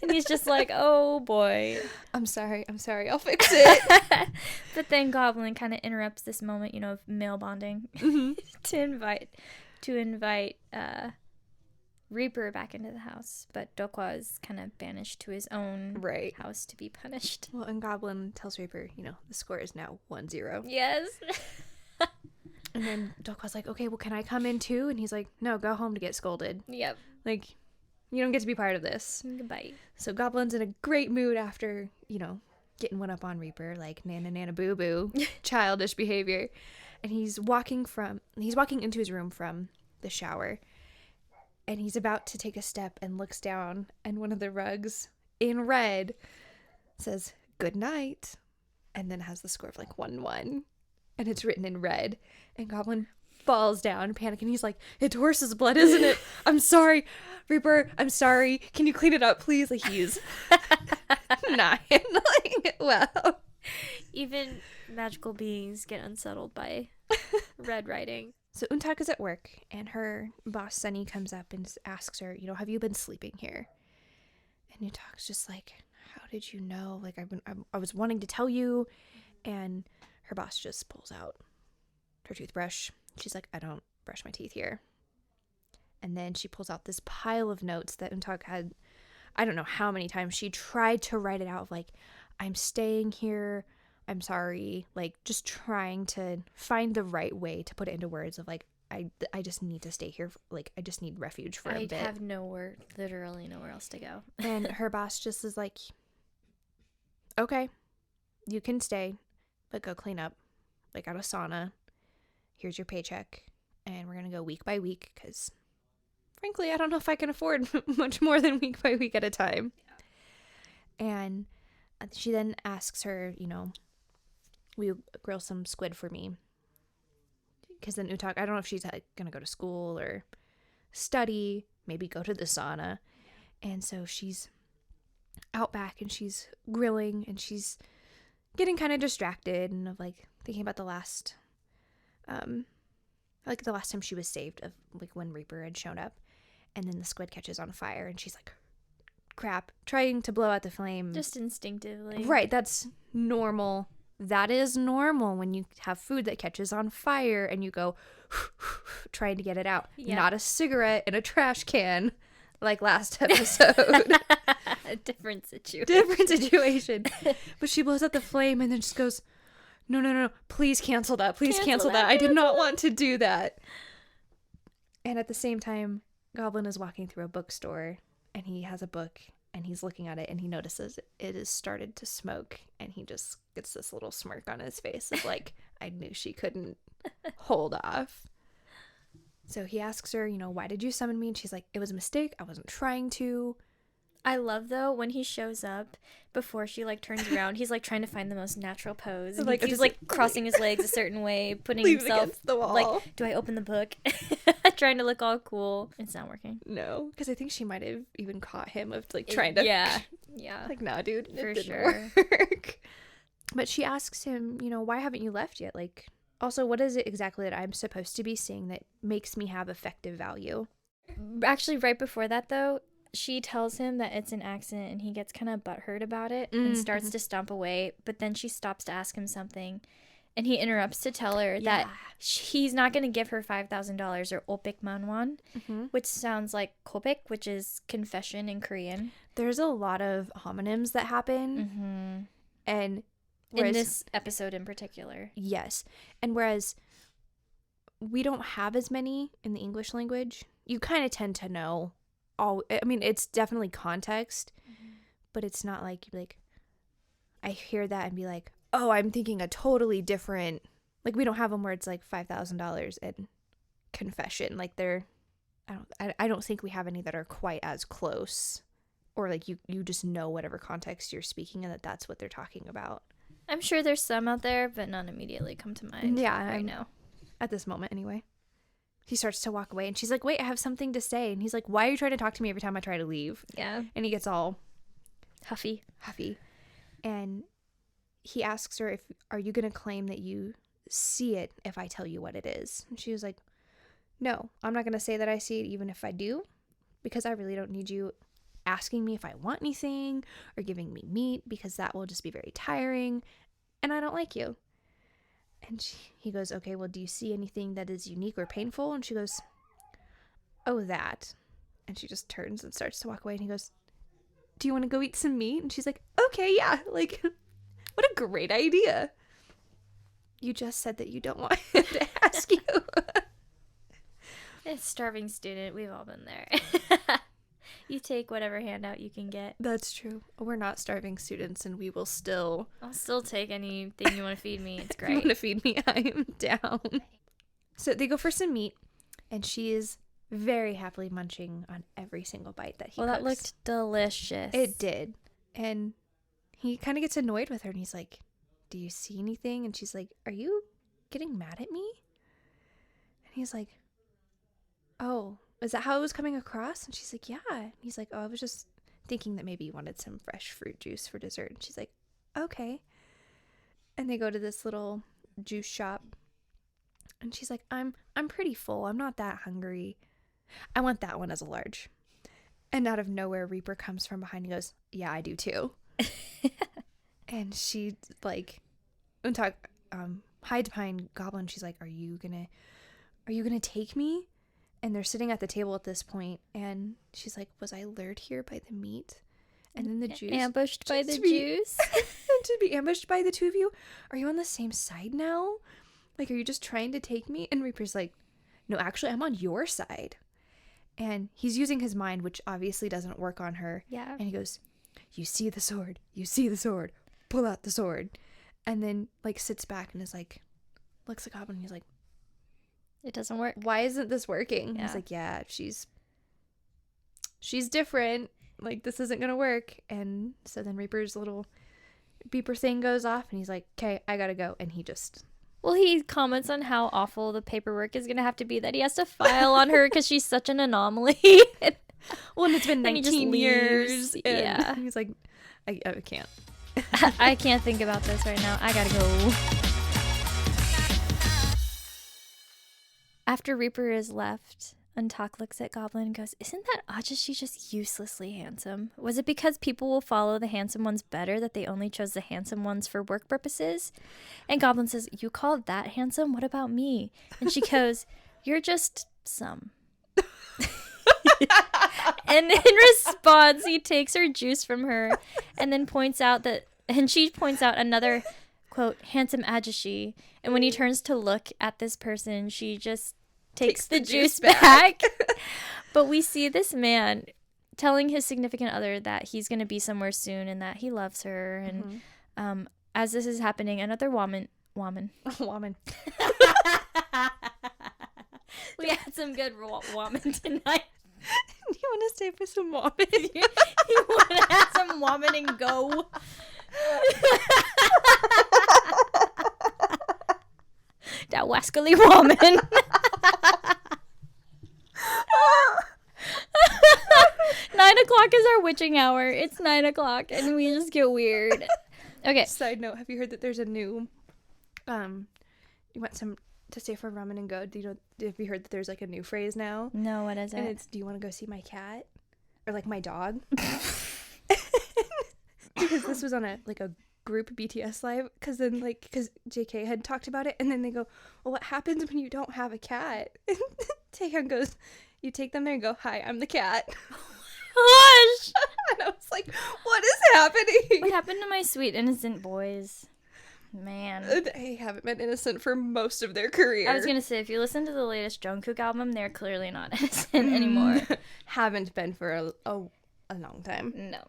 And he's just like, "Oh boy. I'm sorry, I'll fix it." But then Goblin kind of interrupts this moment, of male bonding, to invite Reaper back into the house. But DeokHwa is kind of banished to his own house to be punished. Well, and Goblin tells Reaper, the score is now 1-0. Yes. And then DeokHwa's like, "Okay, well, can I come in too?" And he's like, "No, go home to get scolded. Yep. You don't get to be part of this." Goodbye. So Goblin's in a great mood after, getting one up on Reaper, nana boo boo, childish behavior. And he's walking into his room from the shower. And he's about to take a step and looks down, and one of the rugs in red says, "Good night," and then has the score of 1-1. And it's written in red. And Goblin falls down, panicking. He's like, "It's horse's blood, isn't it? I'm sorry. Reaper, I'm sorry. Can you clean it up, please?" He's 9. Wow. Even magical beings get unsettled by red writing. So EunTak is at work, and her boss, Sunny, comes up and asks her, "Have you been sleeping here?" And EunTak's just like, "How did you know? I was wanting to tell you." And her boss just pulls out her toothbrush. She's like, "I don't brush my teeth here." And then she pulls out this pile of notes that EunTak had, I don't know how many times she tried to write it out of "I'm staying here, I'm sorry," just trying to find the right way to put it into words of I just need to stay here, I just need refuge for a bit. I have literally nowhere else to go. And her boss just is like, "Okay, you can stay, but go clean up, out a sauna. Here's your paycheck, and we're gonna go week by week, because frankly, I don't know if I can afford much more than week by week at a time." And she then asks her, "Will you grill some squid for me?" Because then EunTak, I don't know if she's gonna go to school or study, maybe go to the sauna. And so she's out back, and she's grilling, and she's getting kind of distracted and of thinking about the last the last time she was saved, of when Reaper had shown up. And then the squid catches on fire, and she's like, crap, trying to blow out the flame Just instinctively. right. That's normal. That is normal when you have food that catches on fire and you go trying to get it out. Yeah. Not a cigarette in a trash can like last episode. Different situation. Different situation. But she blows out the flame and then just goes, no, please cancel that. Please cancel that. I did not want to do that. And at the same time, Goblin is walking through a bookstore, and he has a book, and he's looking at it, and he notices it has started to smoke, and he just gets this little smirk on his face of like, I knew she couldn't hold off. So he asks her, why did you summon me? And she's like, it was a mistake. I wasn't trying to. I love, though, when he shows up, before she, like, turns around, he's, like, trying to find the most natural pose. And he's, like, crossing his legs a certain way, putting himself, against the wall. like, do I open the book? Trying to look all cool. It's not working. No. Because I think she might have even caught him of, like, trying to. Yeah. Like, nah, dude. For it didn't sure. work. But she asks him, why haven't you left yet? Like, also, what is it exactly that I'm supposed to be seeing that makes me have effective value? Actually, right before that, though, she tells him that it's an accident, and he gets kind of butthurt about it and starts to stomp away. But then she stops to ask him something, and he interrupts to tell her that he's not going to give her $5,000 or opik manwon, which sounds like kopik, which is confession in Korean. There's a lot of homonyms that happen, and in this episode in particular. Yes, and whereas we don't have as many in the English language, you kind of tend to know. I mean, it's definitely context, but it's not like I hear that and be like, oh, I'm thinking a totally different, like, we don't have them where it's like $5,000 and confession. Like, I don't think we have any that are quite as close, or like you just know whatever context you're speaking and that's what they're talking about. I'm sure there's some out there, but none immediately come to mind. Yeah, right now. At this moment, anyway. He starts to walk away, and she's like, wait, I have something to say. And he's like, why are you trying to talk to me every time I try to leave? Yeah. And he gets all huffy. And he asks her, are you going to claim that you see it if I tell you what it is? And she was like, no, I'm not going to say that I see it even if I do, because I really don't need you asking me if I want anything or giving me meat, because that will just be very tiring, and I don't like you. And he goes, okay, well, do you see anything that is unique or painful? And she goes, oh, that. And she just turns and starts to walk away. And he goes, do you want to go eat some meat? And she's like, okay, yeah. Like, what a great idea. You just said that you don't want him to ask you. It's starving student. We've all been there. You take whatever handout you can get. That's true. We're not starving students, and we will still... I'll still take anything you want to feed me. It's great. If you want to feed me, I am down. So they go for some meat, and she is very happily munching on every single bite that he cooks. That looked delicious. It did. And he kind of gets annoyed with her, and he's like, do you see anything? And she's like, are you getting mad at me? And he's like, oh, is that how it was coming across? And she's like, yeah. And he's like, oh, I was just thinking that maybe you wanted some fresh fruit juice for dessert. And she's like, okay. And they go to this little juice shop, and she's like, I'm pretty full. I'm not that hungry. I want that one as a large. And out of nowhere, Reaper comes from behind and goes, yeah, I do too. And she like, UnTak hides behind Goblin. She's like, are you gonna take me? And they're sitting at the table at this point, and she's like, was I lured here by the meat? And then the juice. Ambushed by the juice? To be ambushed by the two of you? Are you on the same side now? Like, are you just trying to take me? And Reaper's like, no, actually, I'm on your side. And he's using his mind, which obviously doesn't work on her. Yeah. And he goes, you see the sword. You see the sword. Pull out the sword. And then, like, sits back and is like, looks at Goblin, and he's like, it doesn't work. Why isn't this working? Yeah. He's like, yeah, she's different. Like, this isn't gonna work. And so then Reaper's little beeper thing goes off, and he's like, okay, I gotta go. And he just... Well, he comments on how awful the paperwork is gonna have to be that he has to file on her because she's such an anomaly. Well, and it's been 19 years. And yeah. He's like, I can't. I can't think about this right now. I gotta go. After Reaper is left, UnTak looks at Goblin and goes, isn't that HyeJi just uselessly handsome? Was it because people will follow the handsome ones better that they only chose the handsome ones for work purposes? And Goblin says, you called that handsome? What about me? And she goes, you're just some. And in response, he takes her juice from her and then she points out another, quote, handsome HyeJi. And when he turns to look at this person, she just takes the juice back. But we see this man telling his significant other that he's going to be somewhere soon and that he loves her. And as this is happening, another woman. Woman. We had some good woman tonight. You want to stay for some woman? You want to have some woman and go? That Wascally Wamen. 9:00 is our witching hour. It's 9:00 and we just get weird. Okay. Side note, have you heard that there's a new you want some to stay for ramen and go? Have you heard that there's like a new phrase now? No, what is it? And it's, do you want to go see my cat? Or like my dog? Because this was on a group BTS live, because JK had talked about it, and then they go, well, what happens when you don't have a cat? And Taehyun goes, you take them there and go, hi, I'm the cat. Gosh! And I was like, what is happening? What happened to my sweet innocent boys? Man. They haven't been innocent for most of their career. I was gonna say, if you listen to the latest Jungkook album, they're clearly not innocent anymore. Haven't been for a long time. No.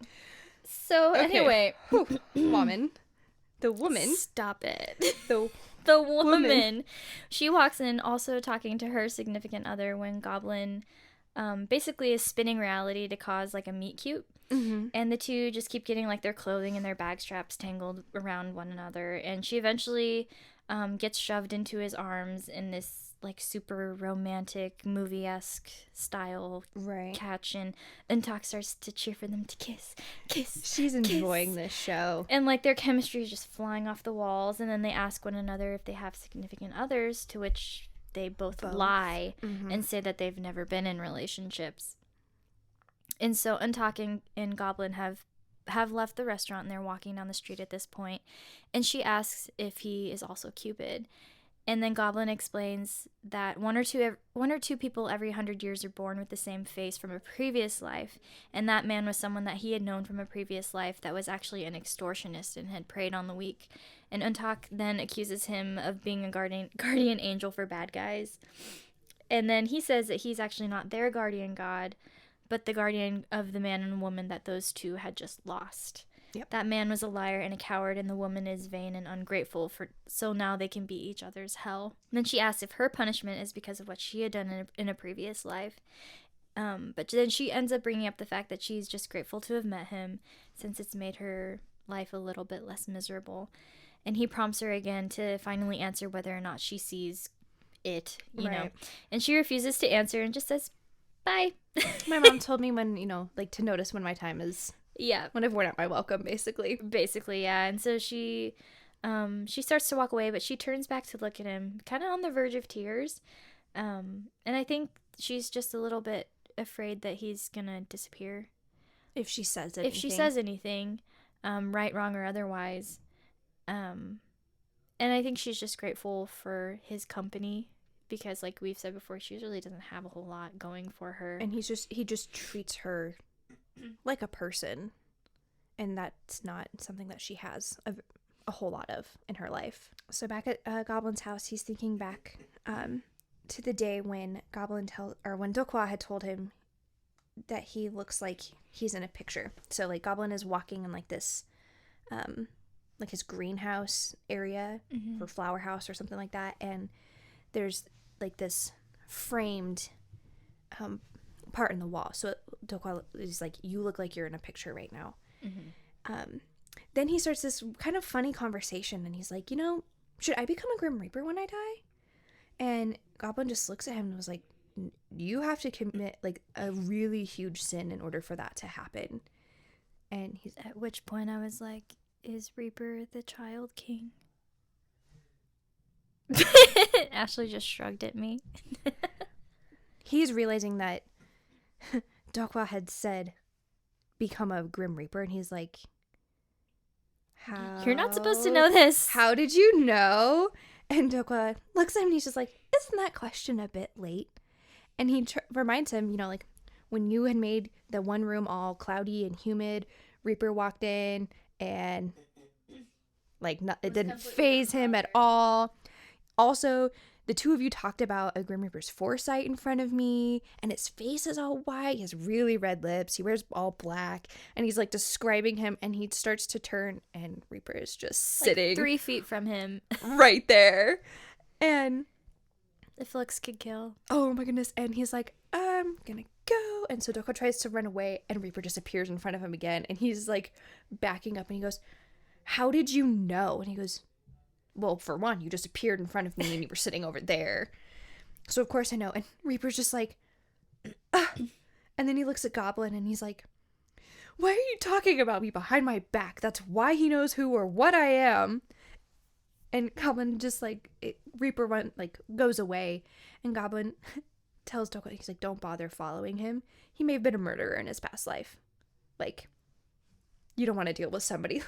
So, Okay. anyway. Woman. The woman. Stop it. The woman. She walks in also talking to her significant other when Goblin basically is spinning reality to cause like a meet cute. Mm-hmm. And the two just keep getting like their clothing and their bag straps tangled around one another. And she eventually gets shoved into his arms in this like super romantic movie-esque style catch. And EunTak starts to cheer for them to kiss. She's enjoying this show. And like their chemistry is just flying off the walls. And then they ask one another if they have significant others, to which they both lie and say that they've never been in relationships. And so EunTak and Goblin have left the restaurant, and they're walking down the street at this point. And she asks if he is also Cupid. And then Goblin explains that one or two people every 100 years are born with the same face from a previous life. And that man was someone that he had known from a previous life that was actually an extortionist and had preyed on the weak. And EunTak then accuses him of being a guardian angel for bad guys. And then he says that he's actually not their guardian god, but the guardian of the man and woman that those two had just lost. Yep. That man was a liar and a coward, and the woman is vain and ungrateful, so now they can be each other's hell. And then she asks if her punishment is because of what she had done in a previous life. But then she ends up bringing up the fact that she's just grateful to have met him, since it's made her life a little bit less miserable. And he prompts her again to finally answer whether or not she sees it, you know. And she refuses to answer and just says, bye. My mom told me when, to notice when my time is... Yeah. When I've worn out my welcome, basically. Basically, yeah. And so she starts to walk away, but she turns back to look at him, kind of on the verge of tears. And I think she's just a little bit afraid that he's gonna disappear. If she says anything. Right, wrong, or otherwise. And I think she's just grateful for his company, because like we've said before, she really doesn't have a whole lot going for her. And he just treats her like a person, and that's not something that she has a whole lot of in her life. So back at Goblin's house, he's thinking back to the day when when DeokHwa had told him that he looks like he's in a picture. So like Goblin is walking in like this like his greenhouse area or flower house or something like that, and there's like this framed part in the wall. So DeokHwa is like, you look like you're in a picture right now. Then he starts this kind of funny conversation, and he's like, should I become a Grim Reaper when I die? And Goblin just looks at him and was like, you have to commit like a really huge sin in order for that to happen. And he's, at which point I was like, is Reaper the Child King? Ashley just shrugged at me. He's realizing that DeokHwa had said become a Grim Reaper, and he's like, how? You're not supposed to know this. How did you know? And DeokHwa looks at him and he's just like, isn't that question a bit late? And he reminds him, like when you had made the one room all cloudy and humid, Reaper walked in and like it didn't faze him at all. Also, the two of you talked about a Grim Reaper's foresight in front of me, and his face is all white. He has really red lips. He wears all black, and he's like describing him, and he starts to turn, and Reaper is just sitting like 3 feet from him. right there. And If looks could kill. oh my goodness. And he's like, I'm gonna go. And so DeokHwa tries to run away, and Reaper just appears in front of him again, and he's like backing up, and he goes, how did you know? And he goes, well, for one, you just appeared in front of me and you were sitting over there. So of course I know. And Reaper's just like, ah. And then he looks at Goblin and he's like, why are you talking about me behind my back? That's why he knows who or what I am. And Goblin just like, Reaper goes away, and Goblin tells DeokHwa, he's like, don't bother following him. He may have been a murderer in his past life. Like, you don't want to deal with somebody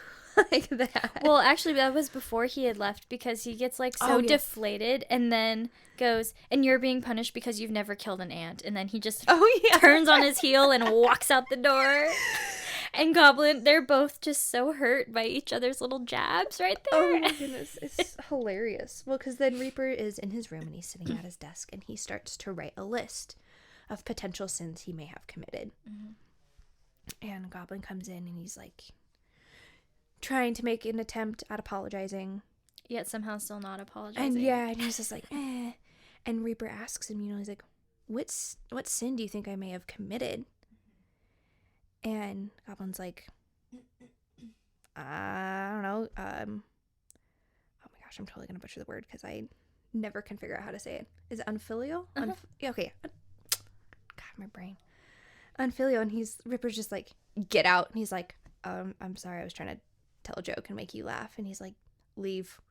like that. Well, actually, that was before he had left, because he gets like so deflated and then goes, and you're being punished because you've never killed an ant. And then he just turns on his heel and walks out the door. And Goblin, they're both just so hurt by each other's little jabs right there. Oh my goodness, it's hilarious. Well, because then Reaper is in his room and he's sitting at his desk and he starts to write a list of potential sins he may have committed. Mm-hmm. And Goblin comes in and he's like trying to make an attempt at apologizing. Yet somehow still not apologizing. And he's just like, eh. And Reaper asks him, he's like, what sin do you think I may have committed? And Goblin's like, I don't know. Oh my gosh, I'm totally gonna butcher the word because I never can figure out how to say it. Is it unfilial? Uh-huh. Okay. God, my brain. Unfilial. And Ripper's just like, get out. And he's like, I'm sorry, I was trying to tell a joke and make you laugh. And he's like, leave.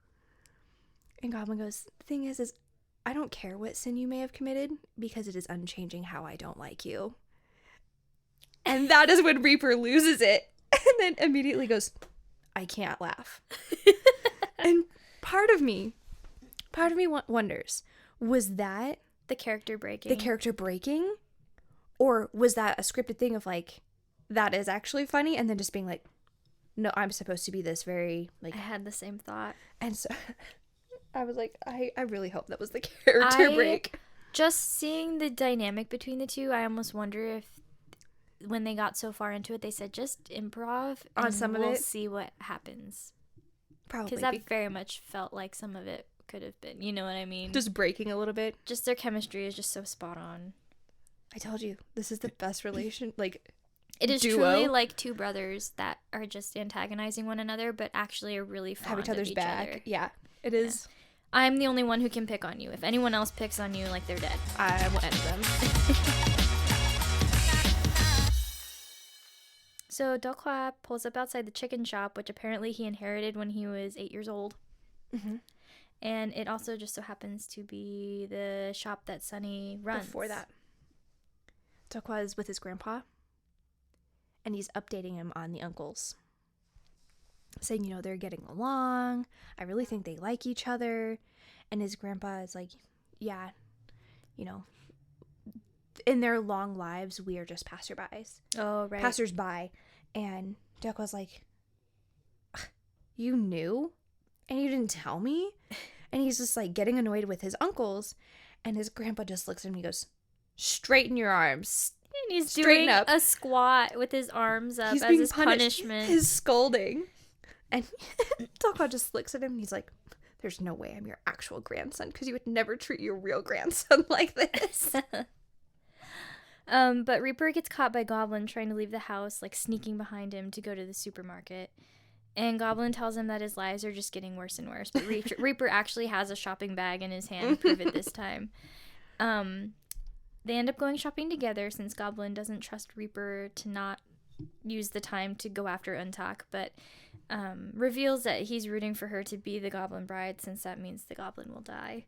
And Goblin goes, the thing is I don't care what sin you may have committed because it is unchanging how I don't like you. And that is when Reaper loses it and then immediately goes, I can't laugh. And part of me wonders, was that the character breaking? Or was that a scripted thing of like, that is actually funny, and then just being like, no, I'm supposed to be this very, like... I had the same thought. And so I was like, I really hope that was the character break. Just seeing the dynamic between the two, I almost wonder if when they got so far into it, they said, just improv on some of it. We'll see what happens. Probably. Because that very much felt like some of it could have been, you know what I mean? Just breaking a little bit. Just their chemistry is just so spot on. I told you, this is the best relation, like, it is duo. Truly like two brothers that are just antagonizing one another, but actually are really fond have each other's of back. Other. Yeah, it is. Yeah. I'm the only one who can pick on you. If anyone else picks on you, like, they're dead. I will end them. So DeokHwa pulls up outside the chicken shop, which apparently he inherited when he was 8 years old. Mm-hmm. And it also just so happens to be the shop that Sunny runs. Before that, DeokHwa is with his grandpa, and he's updating him on the uncles. Saying, they're getting along. I really think they like each other. And his grandpa is like, yeah, in their long lives, we are just passerbys. Oh, right. Passers-by. And DeokHwa's like, you knew? And you didn't tell me? And he's just like getting annoyed with his uncles. And his grandpa just looks at him and he goes, straighten your arms. And he's doing a squat with his arms up as his punishment. His scolding. And DeokHwa just looks at him and he's like, there's no way I'm your actual grandson because you would never treat your real grandson like this. But Reaper gets caught by Goblin trying to leave the house, like sneaking behind him to go to the supermarket. And Goblin tells him that his lies are just getting worse and worse. But Reaper actually has a shopping bag in his hand, prove it this time. They end up going shopping together since Goblin doesn't trust Reaper to not use the time to go after EunTak, but reveals that he's rooting for her to be the Goblin Bride since that means the Goblin will die.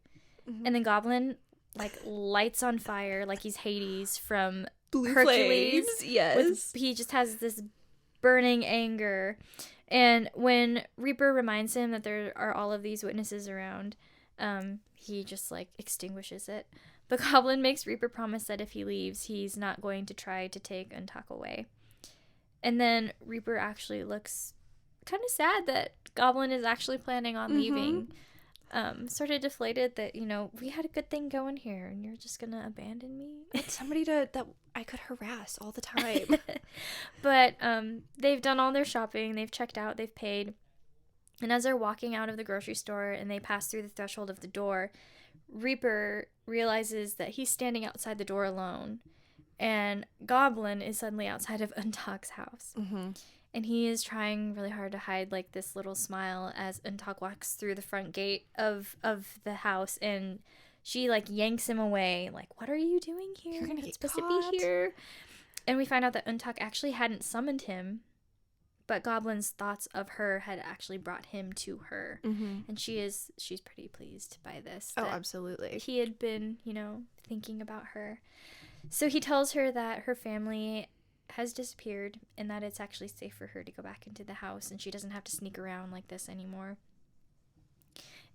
Mm-hmm. And then Goblin lights on fire like he's Hades from Blue Hercules. Flames, yes. He just has this burning anger. And when Reaper reminds him that there are all of these witnesses around, he just extinguishes it. But Goblin makes Reaper promise that if he leaves, he's not going to try to take EunTak away. And then Reaper actually looks kind of sad that Goblin is actually planning on leaving. sort of deflated that, we had a good thing going here and you're just gonna abandon me. It's somebody that I could harass all the time. But they've done all their shopping, they've checked out, they've paid. And as they're walking out of the grocery store and they pass through the threshold of the door, Reaper realizes that he's standing outside the door alone. And Goblin is suddenly outside of EunTak's house. Mm-hmm. And he is trying really hard to hide, like, this little smile as EunTak walks through the front gate of the house. And she, like, yanks him away. Like, what are you doing here? You're gonna You're get supposed caught. to be here. And we find out that EunTak actually hadn't summoned him. But Goblin's thoughts of her had actually brought him to her. Mm-hmm. And she's pretty pleased by this. Oh, that absolutely. He had been, thinking about her. So he tells her that her family has disappeared and that it's actually safe for her to go back into the house and she doesn't have to sneak around like this anymore.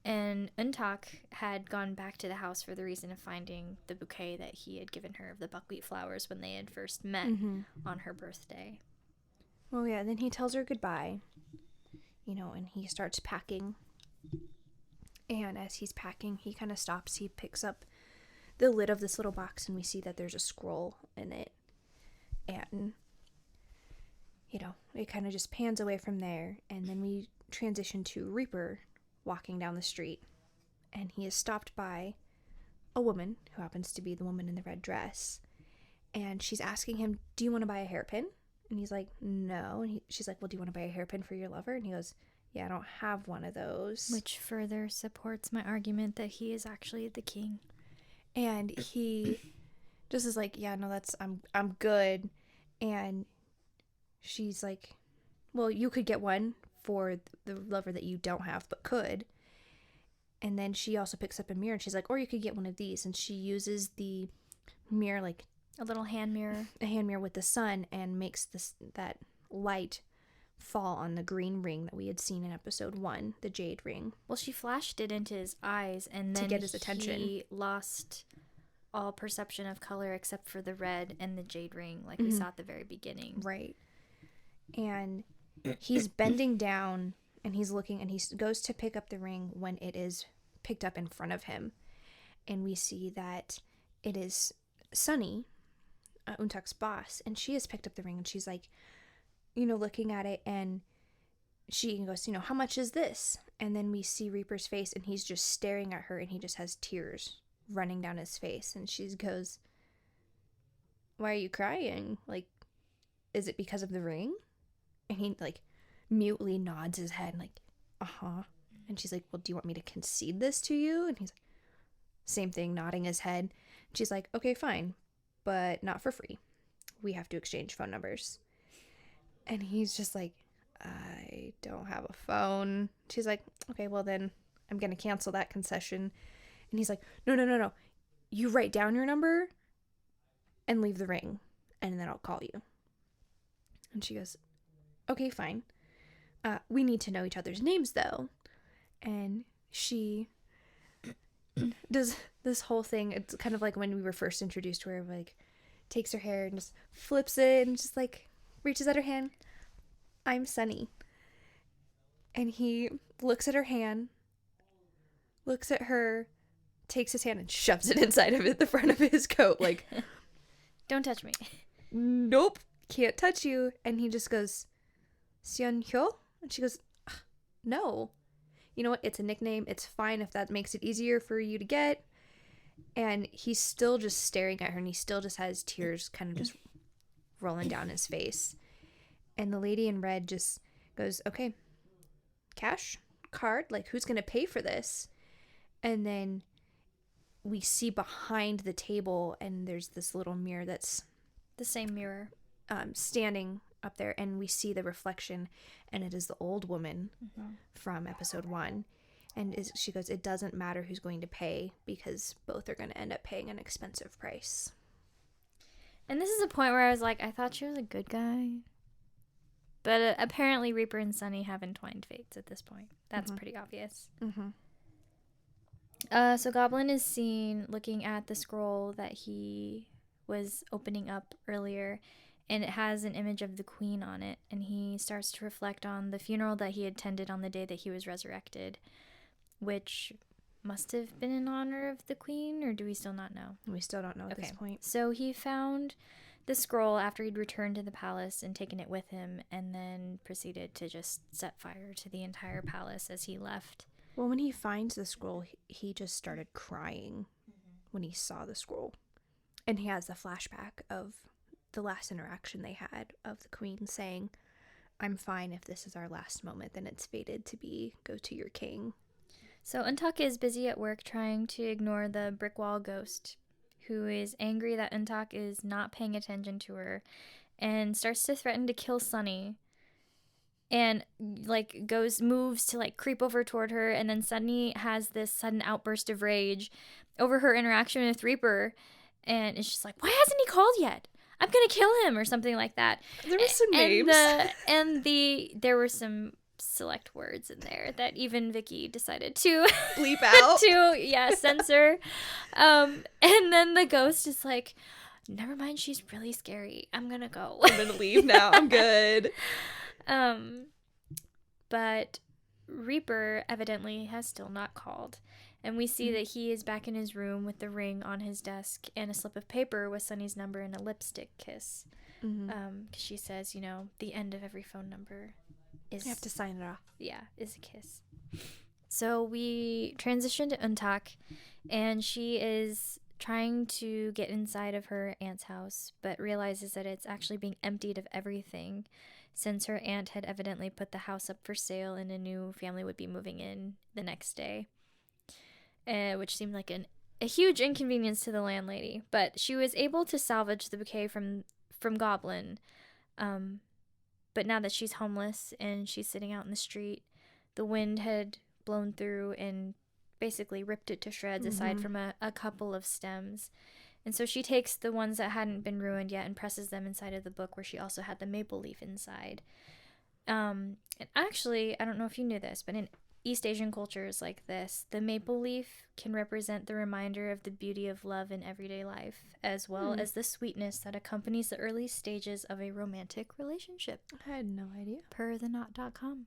And EunTak had gone back to the house for the reason of finding the bouquet that he had given her of the buckwheat flowers when they had first met on her birthday. Well, yeah, then he tells her goodbye, and he starts packing. And as he's packing, he kind of stops. He picks up the lid of this little box, and we see that there's a scroll in it. And, it kind of just pans away from there. And then we transition to Reaper walking down the street. And he is stopped by a woman, who happens to be the woman in the red dress. And she's asking him, do you want to buy a hairpin? And he's like, no. And she's like, well, do you want to buy a hairpin for your lover? And he goes, yeah, I don't have one of those. Which further supports my argument that he is actually the king. And he just is like, yeah, no, I'm good. And she's like, well, you could get one for the lover that you don't have, but could. And then she also picks up a mirror and she's like, or you could get one of these. And she uses the mirror, like a little hand mirror. A hand mirror with the sun, and makes that light fall on the green ring that we had seen in episode 1, the Jade ring. Well, she flashed it into his eyes, and then to get his attention. He lost all perception of color except for the red and the Jade ring, like we saw at the very beginning. Right. And he's bending down, and he's looking, and he goes to pick up the ring when it is picked up in front of him. And we see that it is Sunny, EunTak's boss, and she has picked up the ring, and she's like, looking at it, and she goes, how much is this? And then we see Reaper's face, and he's just staring at her, and he just has tears running down his face, and she goes, why are you crying? Like, is it because of the ring? And he, like, mutely nods his head, like, uh-huh. And she's like, well, do you want me to concede this to you? And he's like, same thing, nodding his head. And she's like, okay, fine, but not for free. We have to exchange phone numbers. And he's just like, I don't have a phone. She's like, okay, well then I'm going to cancel that concession. And he's like, no. You write down your number and leave the ring, and then I'll call you. And she goes, okay, fine. We need to know each other's names, though. And she does this whole thing. It's kind of like when we were first introduced to her, like, takes her hair and just flips it and just, like, reaches out her hand. I'm Sunny. And he looks at her hand, looks at her, takes his hand and shoves it inside of it, the front of his coat, like, don't touch me. Nope, can't touch you. And he just goes, Seonhyo? And she goes, no. You know what? It's a nickname. It's fine if that makes it easier for you to get. And he's still just staring at her, and he still just has tears kind of just rolling down his face. And the lady in red just goes, okay, cash, card, like, who's going to pay for this? And then we see behind the table, and there's this little mirror that's the same mirror standing up there, and we see the reflection, and it is the old woman from episode 1. And she goes, it doesn't matter who's going to pay, because both are going to end up paying an expensive price. And this is a point where I was like, I thought she was a good guy. But apparently Reaper and Sunny have entwined fates at this point. That's pretty obvious. So Goblin is seen looking at the scroll that he was opening up earlier, and it has an image of the queen on it, and he starts to reflect on the funeral that he attended on the day that he was resurrected. which must have been in honor of the queen, or do we still not know? We still don't know at this point. So he found the scroll after he'd returned to the palace and taken it with him, and then proceeded to just set fire to the entire palace as he left. Well, when he finds the scroll, he just started crying when he saw the scroll. And he has the flashback of the last interaction they had of the queen saying, "I'm fine if this is our last moment, then it's fated to be go to your king." So EunTak is busy at work trying to ignore the brick wall ghost, who is angry that EunTak is not paying attention to her and starts to threaten to kill Sunny. And like moves to like creep over toward her, and then Sunny has this sudden outburst of rage over her interaction with Reaper, and it's just like, why hasn't he called yet? I'm gonna kill him, or something like that. There was some names. There were some select words in there that even Vicky decided to bleep out. Censor. And then the ghost is like, never mind, she's really scary. I'm gonna go. I'm gonna leave now. I'm good. But Reaper evidently has still not called. And we see that he is back in his room with the ring on his desk and a slip of paper with Sunny's number and a lipstick kiss. 'Cause she says, the end of every phone number is... You have to sign it off. Yeah, is a kiss. So we transition to EunTak, and she is trying to get inside of her aunt's house, but realizes that it's actually being emptied of everything, since her aunt had evidently put the house up for sale and a new family would be moving in the next day, which seemed like a huge inconvenience to the landlady. But she was able to salvage the bouquet from Goblin, but now that she's homeless and she's sitting out in the street, the wind had blown through and basically ripped it to shreds aside from a couple of stems. And so she takes the ones that hadn't been ruined yet and presses them inside of the book, where she also had the maple leaf inside. And actually, I don't know if you knew this, but in East Asian cultures like this, the maple leaf can represent the reminder of the beauty of love in everyday life, as well as the sweetness that accompanies the early stages of a romantic relationship. I had no idea. Per theknot.com.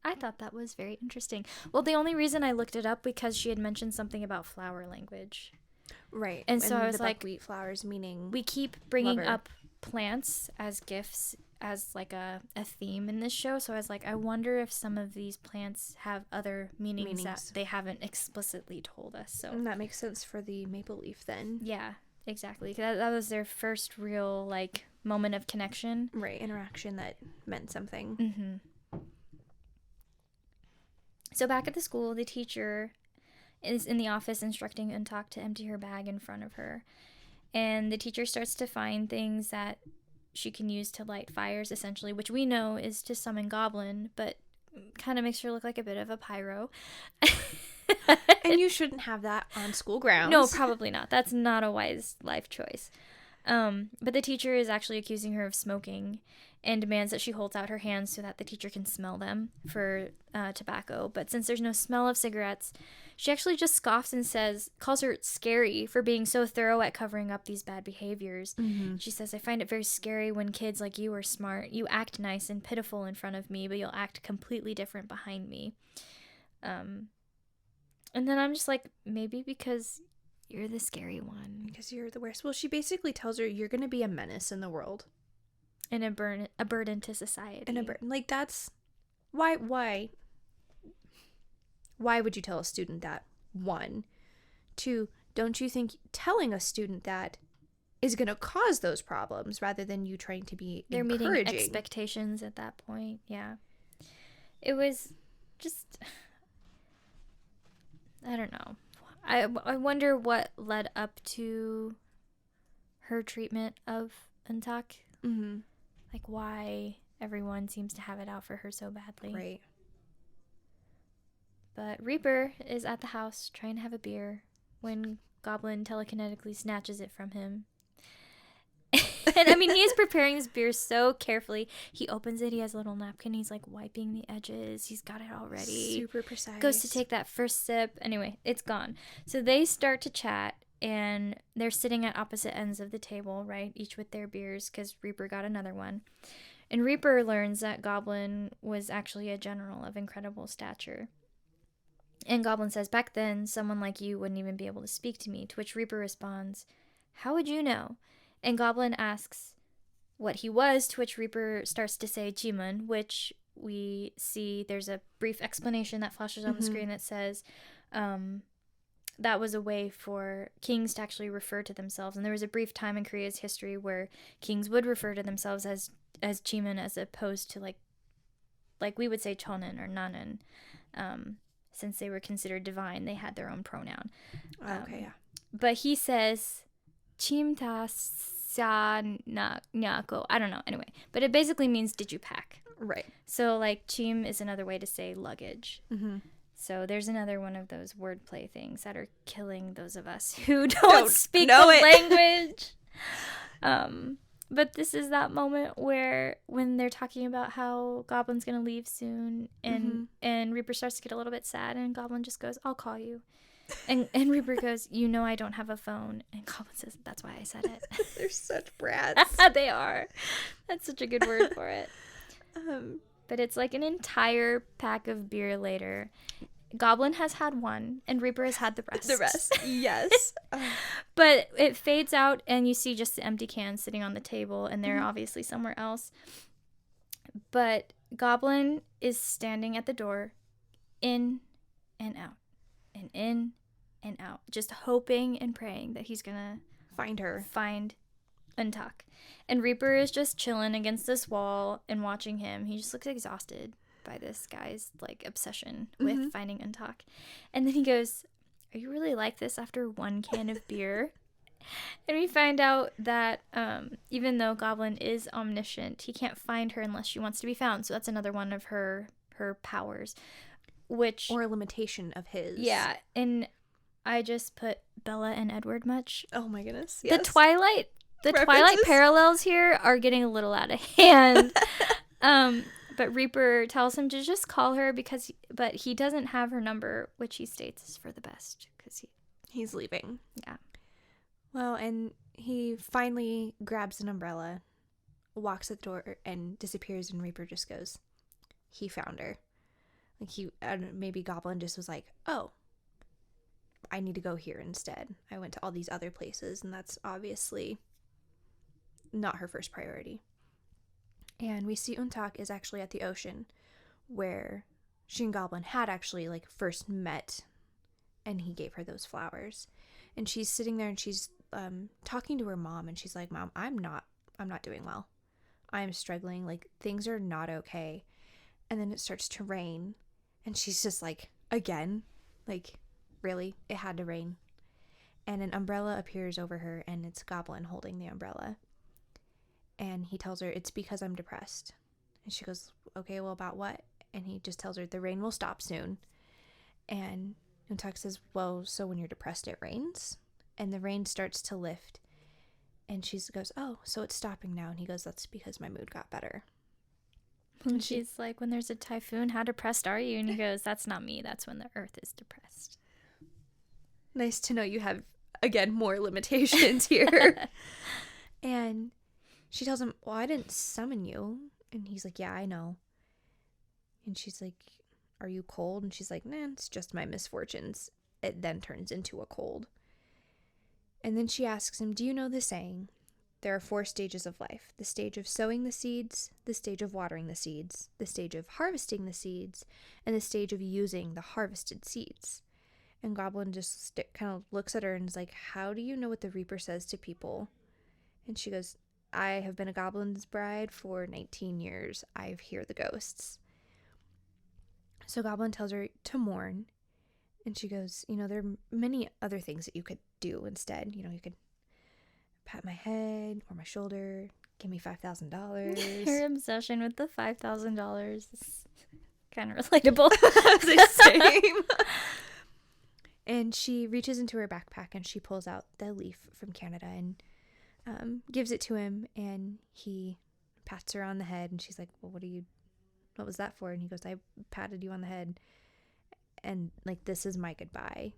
I thought that was very interesting. Well, the only reason I looked it up because she had mentioned something about flower language. Right. And so I was the like, buckwheat flowers meaning we keep bringing lover. up plants as gifts as like a theme in this show. So I was like, I wonder if some of these plants have other meanings that they haven't explicitly told us. So And that makes sense for the maple leaf then. yeah, exactly. That was their first real like moment of connection. Right. Interaction that meant something. Mm-hmm. So back at the school, the teacher is in the office instructing EunTak to empty her bag in front of her. And the teacher starts to find things that she can use to light fires, essentially, which we know is to summon Goblin, but kind of makes her look like a bit of a pyro. And you shouldn't have that on school grounds. No, probably not. That's not a wise life choice. But the teacher is actually accusing her of smoking and demands that she holds out her hands so that the teacher can smell them for tobacco. But since there's no smell of cigarettes, she actually just scoffs and calls her scary for being so thorough at covering up these bad behaviors. She says, I find it very scary when kids like you are smart. You act nice and pitiful in front of me, but you'll act completely different behind me. And then I'm just like, maybe because you're the scary one. Because you're the worst. Well, she basically tells her you're going to be a menace in the world. And a burden to society. And a burden. Like, that's... Why would you tell a student that? 1. 2, don't you think telling a student that is going to cause those problems rather than you trying to be They're encouraging? meeting expectations at that point, yeah. It was just... I don't know. I wonder what led up to her treatment of EunTak. Mm-hmm. Like, why everyone seems to have it out for her so badly. Right. But Reaper is at the house trying to have a beer when Goblin telekinetically snatches it from him. And I mean, he is preparing this beer so carefully. He opens it, he has a little napkin, he's like wiping the edges, he's got it all ready. Super precise. Goes to take that first sip. Anyway, it's gone. So they start to chat, and they're sitting at opposite ends of the table, right? Each with their beers, because Reaper got another one. And Reaper learns that Goblin was actually a general of incredible stature. And Goblin says, back then, someone like you wouldn't even be able to speak to me, to which Reaper responds, how would you know? And Goblin asks what he was, to which Reaper starts to say Jimun, which we see there's a brief explanation that flashes on the screen that says that was a way for kings to actually refer to themselves. And there was a brief time in Korea's history where kings would refer to themselves as Jimun as opposed to like we would say chonin or nanin. Since they were considered divine, they had their own pronoun. Okay, yeah. But he says, chimta sa nyako. I don't know. Anyway, but it basically means, did you pack? Right. So, like, chim is another way to say luggage. Mm-hmm. So there's another one of those wordplay things that are killing those of us who don't speak know the it. language. But this is that moment where when they're talking about how Goblin's going to leave soon and Reaper starts to get a little bit sad and Goblin just goes, I'll call you. And Reaper goes, you know I don't have a phone. And Goblin says, that's why I said it. They're such brats. They are. That's such a good word for it. But it's like an entire pack of beer later. Goblin has had one, and Reaper has had the rest. The rest, yes. But it fades out, and you see just the empty cans sitting on the table, and they're obviously somewhere else. But Goblin is standing at the door, in and out, and in and out, just hoping and praying that he's gonna find UnTak. And Reaper is just chilling against this wall and watching him. He just looks exhausted by this guy's like obsession with finding UnTak. And then he goes, are you really like this after one can of beer? And we find out that even though Goblin is omniscient, he can't find her unless she wants to be found. So that's another one of her powers, which or a limitation of his. Yeah. And I just put Bella and Edward much. Oh my goodness. Yes. The Twilight parallels here are getting a little out of hand. But Reaper tells him to just call her but he doesn't have her number, which he states is for the best because he's leaving. Yeah. Well, and he finally grabs an umbrella, walks at the door, and disappears. And Reaper just goes, he found her. Like maybe Goblin just was like, oh, I need to go here instead. I went to all these other places, and that's obviously not her first priority. And we see UnTak is actually at the ocean where she and Goblin had actually like first met, and he gave her those flowers. And she's sitting there and she's talking to her mom, and she's like, Mom, I'm not doing well. I'm struggling. Like, things are not okay. And then it starts to rain, and she's just like, again, like, really? It had to rain. And an umbrella appears over her, and it's Goblin holding the umbrella. And he tells her, it's because I'm depressed. And she goes, okay, well, about what? And he just tells her, the rain will stop soon. And UnTak says, well, so when you're depressed, it rains? And the rain starts to lift. And she goes, oh, so it's stopping now. And he goes, that's because my mood got better. And she's like, when there's a typhoon, how depressed are you? And he goes, that's not me. That's when the earth is depressed. Nice to know you have, again, more limitations here. And she tells him, well, I didn't summon you. And he's like, yeah, I know. And she's like, are you cold? And she's like, nah, it's just my misfortunes. It then turns into a cold. And then she asks him, do you know the saying? There are 4 stages of life. The stage of sowing the seeds, the stage of watering the seeds, the stage of harvesting the seeds, and the stage of using the harvested seeds. And Goblin just kind of looks at her and is like, how do you know what the Reaper says to people? And she goes, I have been a Goblin's bride for 19 years. I hear the ghosts. So Goblin tells her to mourn. And she goes, there are many other things that you could do instead. You could pat my head or my shoulder, give me $5,000. Her obsession with the $5,000 is kind of relatable. Same. And she reaches into her backpack and she pulls out the leaf from Canada and gives it to him. And he pats her on the head and she's like, well, what was that for? And he goes, I patted you on the head. And like, this is my goodbye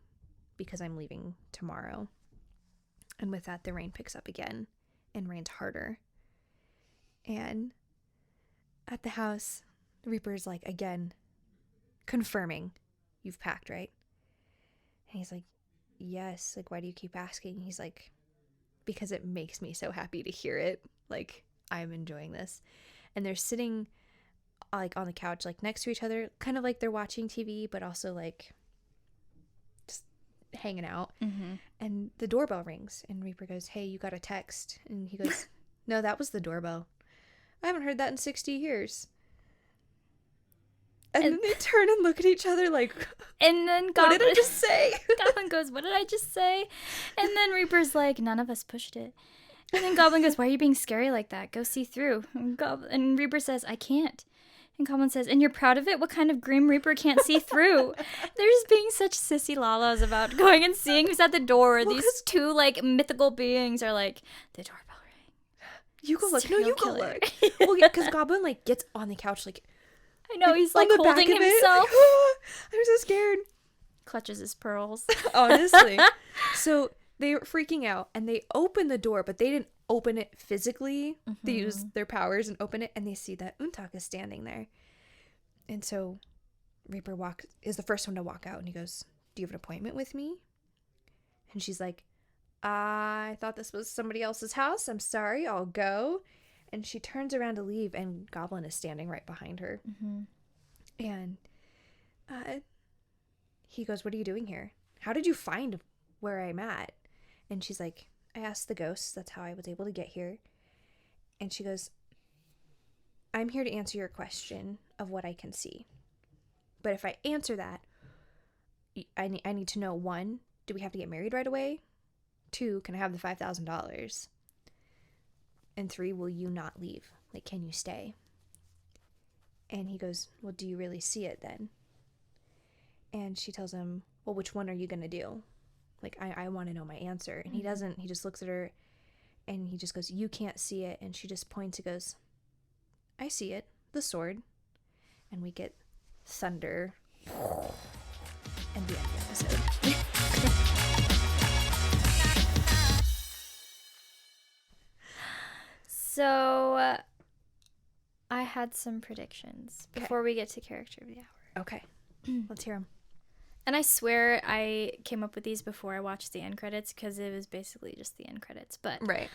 because I'm leaving tomorrow. And with that, the rain picks up again and rains harder. And at the house, Reaper's like, again, confirming, you've packed, right? And he's like, yes. Like, why do you keep asking? He's like, because it makes me so happy to hear it. Like, I'm enjoying this. And they're sitting like on the couch, like next to each other, kind of like they're watching TV, but also like just hanging out. Mm-hmm. And the doorbell rings, and Reaper goes, hey, you got a text? And he goes, no, that was the doorbell. I haven't heard that in 60 years. And then they turn and look at each other like, and then what did I just say? Goblin goes, what did I just say? And then Reaper's like, none of us pushed it. And then Goblin goes, why are you being scary like that? Go see through. And Reaper says, I can't. And Goblin says, and you're proud of it? What kind of Grim Reaper can't see through? They're just being such sissy lalas about going and seeing who's at the door. Well, these two, like, mythical beings are like, the doorbell rang. You go look. No, Serial you go killer. look. Well, yeah, because Goblin, like, gets on the couch, like, I know, he's, like, on the holding back of it, himself. like, oh, I'm so scared. Clutches his pearls. Honestly. So they were freaking out, and they open the door, but they didn't open it physically. Mm-hmm. They use their powers and open it, and they see that EunTak is standing there. And so Reaper is the first one to walk out, and he goes, do you have an appointment with me? And she's like, I thought this was somebody else's house. I'm sorry, I'll go. And she turns around to leave, and Goblin is standing right behind her. Mm-hmm. And he goes, what are you doing here? How did you find where I'm at? And she's like, I asked the ghosts. That's how I was able to get here. And she goes, I'm here to answer your question of what I can see. But if I answer that, I need to know, 1, do we have to get married right away? 2, can I have the $5,000? And 3, will you not leave? Like, can you stay? And he goes, well, do you really see it then? And she tells him, well, which one are you going to do? Like, I want to know my answer. And he doesn't. He just looks at her, and he just goes, you can't see it. And she just points and goes, I see it. The sword. And we get thunder. And the end of the episode. So, I had some predictions before we get to character of the hour. Okay. Let's hear them. And I swear I came up with these before I watched the end credits because it was basically just the end credits. But right.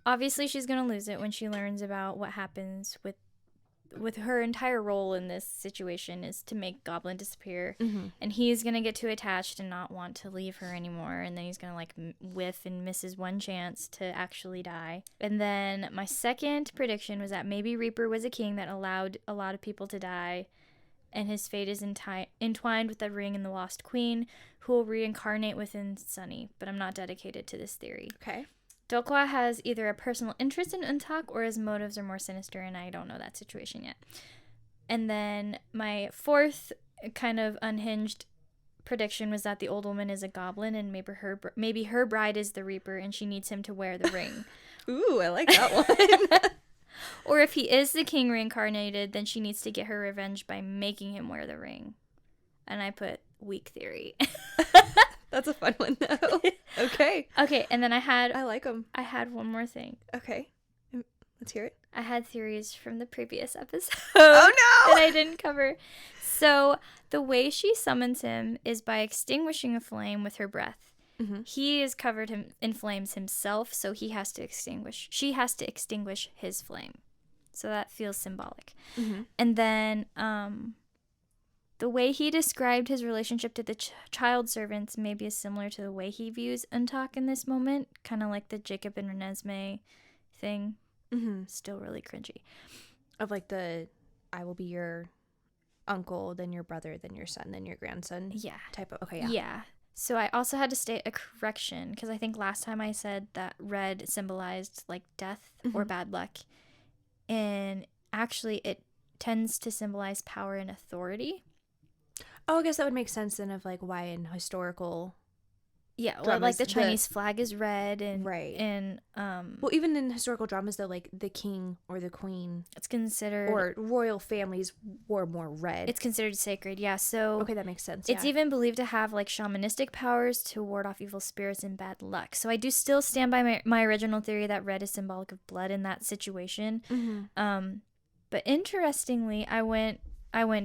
Obviously she's going to lose it when she learns about what happens with her entire role in this situation is to make Goblin disappear. Mm-hmm. And he's going to get too attached and not want to leave her anymore. And then he's going to like whiff and miss his one chance to actually die. And then my second prediction was that maybe Reaper was a king that allowed a lot of people to die. And his fate is entwined with the ring and the lost queen, who will reincarnate within Sunny. But I'm not dedicated to this theory. Okay. DeokHwa has either a personal interest in EunTak or his motives are more sinister, and I don't know that situation yet. And then my fourth kind of unhinged prediction was that the old woman is a goblin, and maybe her bride is the Reaper, and she needs him to wear the ring. Ooh, I like that one. Or if he is the king reincarnated, then she needs to get her revenge by making him wear the ring. And I put weak theory. That's a fun one, though. Okay. Okay, and then I like them. I had one more thing. Okay. Let's hear it. I had theories from the previous episode. Oh, no! That I didn't cover. So, the way she summons him is by extinguishing a flame with her breath. Mm-hmm. He is covered in flames himself, so she has to extinguish his flame. So that feels symbolic. Mm-hmm. And then the way he described his relationship to the child servants maybe is similar to the way he views EunTak in this moment, kind of like the Jacob and Renesmee thing. Mm-hmm. Still really cringy. Of like I will be your uncle, then your brother, then your son, then your grandson. Yeah. Type of, okay, yeah. Yeah. So I also had to state a correction because I think last time I said that red symbolized like death or bad luck. And actually it tends to symbolize power and authority. Oh, I guess that would make sense then of like why in historical. Yeah, well, like the Chinese flag is red and right. And well, even in historical dramas though, like the king or the queen, it's considered, or royal families wore more red. It's considered sacred, yeah. So okay, that makes sense. It's even believed to have like shamanistic powers to ward off evil spirits and bad luck. So I do still stand by my original theory that red is symbolic of blood in that situation. Mm-hmm. But interestingly, I went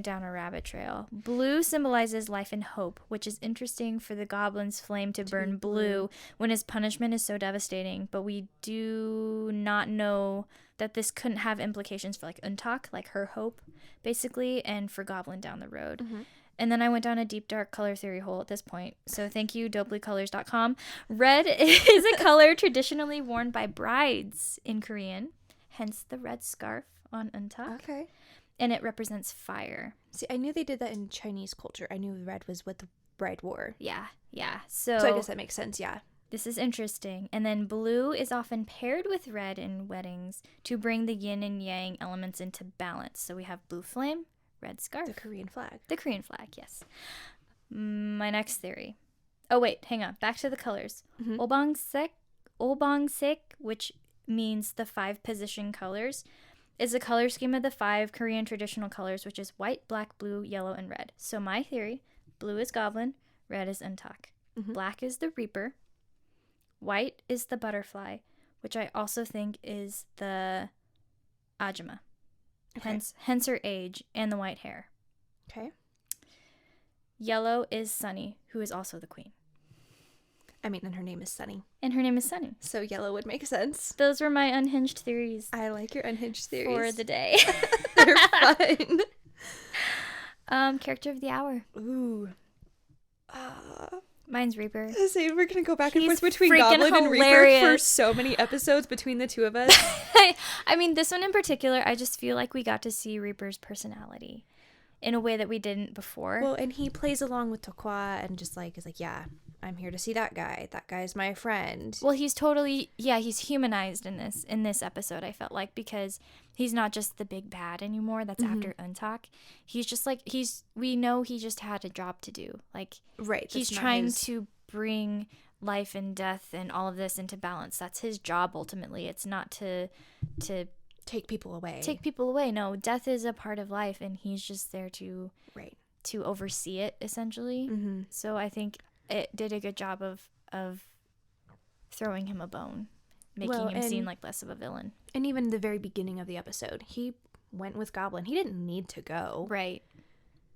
down a rabbit trail. Blue symbolizes life and hope, which is interesting for the goblin's flame to burn blue when his punishment is so devastating. But we do not know that this couldn't have implications for like EunTak, like her hope, basically, and for Goblin down the road. Mm-hmm. And then I went down a deep, dark color theory hole at this point. So thank you, dopelycolors.com. Red is a color traditionally worn by brides in Korean, hence the red scarf on EunTak. Okay. And it represents fire. See, I knew they did that in Chinese culture. I knew red was what the bride wore. Yeah. So I guess that makes sense, yeah. this is interesting. And then blue is often paired with red in weddings to bring the yin and yang elements into balance. So we have blue flame, red scarf. The Korean flag. The Korean flag, yes. My next theory. Oh, wait, hang on. Back to the colors. Mm-hmm. Olbangsik, which means the 5 position colors, is a color scheme of the 5 Korean traditional colors, which is white, black, blue, yellow, and red. So my theory, blue is Goblin, red is EunTak. Mm-hmm. Black is the Reaper. White is the butterfly, which I also think is the Ajima. Okay. Hence her age and the white hair. Okay. Yellow is Sunny, who is also the queen. I mean, and her name is Sunny. And her name is Sunny. So yellow would make sense. Those were my unhinged theories I like your unhinged theories. for the day. They're fun. Character of the hour. Ooh. Mine's Reaper. See, we're going to go back and He's forth between freaking Goblin and Reaper for hilarious. so many episodes between the two of us. I mean, this one in particular, I just feel like we got to see Reaper's personality in a way that we didn't before. Well, and he plays along with DeokHwa and just like is like, yeah, I'm here to see that guy. That guy's my friend. Well, he's totally, he's humanized in this episode, I felt like, because he's not just the big bad anymore that's after EunTak. He's just like, we know he just had a job to do. Like, Right. he's trying to bring life and death and all of this into balance. That's his job, ultimately. It's not to take people away. take people away. No, death is a part of life, and he's just there to oversee it, essentially. Mm-hmm. So I think it did a good job of throwing him a bone, making him seem like less of a villain. And even the very beginning of the episode, he went with Goblin. He didn't need to go. Right.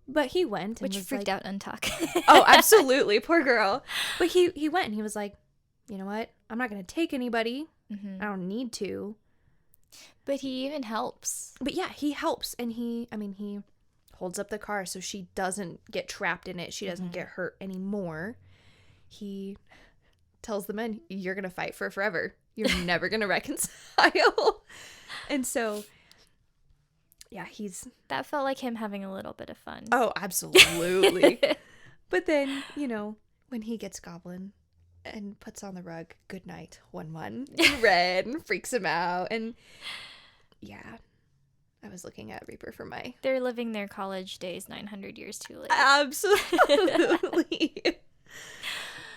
But he went. Which and was freaked like, out EunTak. Oh, absolutely. Poor girl. But he went and he was like, you know what? I'm not going to take anybody. Mm-hmm. I don't need to. But he even helps. But yeah, he helps. And he holds up the car so she doesn't get trapped in it. She doesn't get hurt anymore. He tells the men, you're going to fight for forever. You're never going to reconcile. And so, yeah, that felt like him having a little bit of fun. Oh, absolutely. But then, when he gets Goblin and puts on the rug, good night, 1-1, in red, and freaks him out. And yeah, I was looking at Reaper for my... They're living their college days 900 years too late. Absolutely.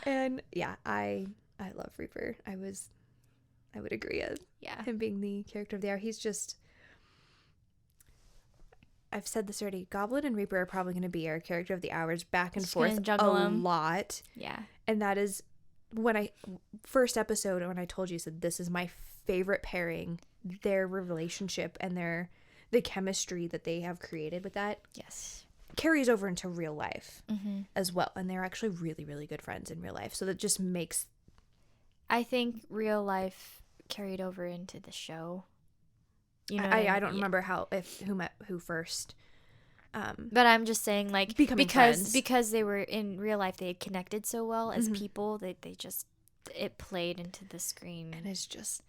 And yeah, I love Reaper. I would agree of him being the character of the hour. He's just... I've said this already. Goblin and Reaper are probably going to be our character of the hours back and forth a lot. Yeah. And that is first episode when I told you, said this is my favorite pairing. Their relationship and the chemistry that they have created with that. Yes. Carries over into real life as well. And they're actually really, really good friends in real life. So that just makes... I think real life carried over into the show. I don't remember who met who first. But I'm just saying, like, because they were in real life, they had connected so well as people that it played into the screen, and it's just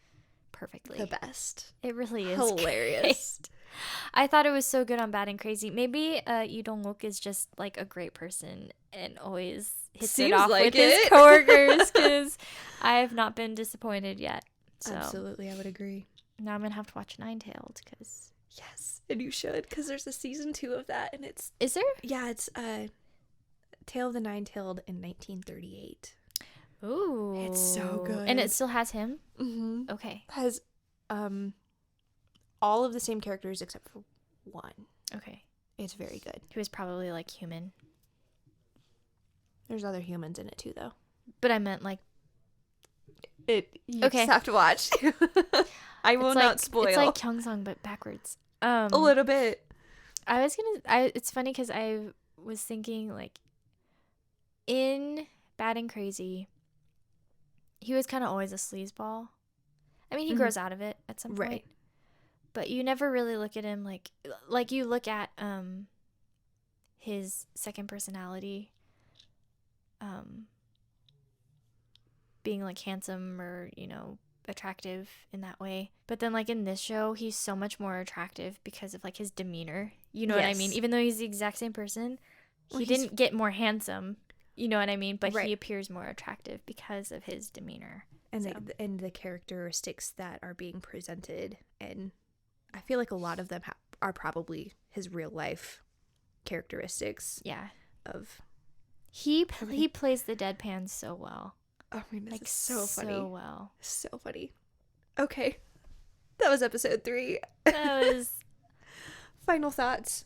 perfectly the best. It really is hilarious. Great. I thought it was so good on Bad and Crazy. Maybe Lee Dong-wook is just like a great person and always hits it off with his coworkers, because I have not been disappointed yet. So. Absolutely, I would agree. Now I'm gonna have to watch Nine-Tailed, because yes, and you should, because there's a season 2 of that, and it's is there? Yeah, it's Tale of the Nine-Tailed in 1938. Ooh, it's so good, and it still has him. Mm-hmm. Okay, has all of the same characters except for one. Okay, it's very good. Who is probably like human. There's other humans in it too, though. But I meant like you just have to watch. I will not spoil. It's like Kyongsong, but backwards. A little bit. It's funny because I was thinking, like, in Bad and Crazy, he was kind of always a sleazeball. I mean, he grows out of it at some point. Right. But you never really look at him like you look at his second personality being like handsome or, you know, attractive in that way. But then like in this show, he's so much more attractive because of like his demeanor. You know what I mean? Even though he's the exact same person, he didn't get more handsome. You know what I mean? But he appears more attractive because of his demeanor. And the characteristics that are being presented, and I feel like a lot of them are probably his real life characteristics. Yeah. Of he plays the deadpan so well. Oh my goodness, Like it's so funny. So well. So funny. Okay. That was episode 3. That was final thoughts.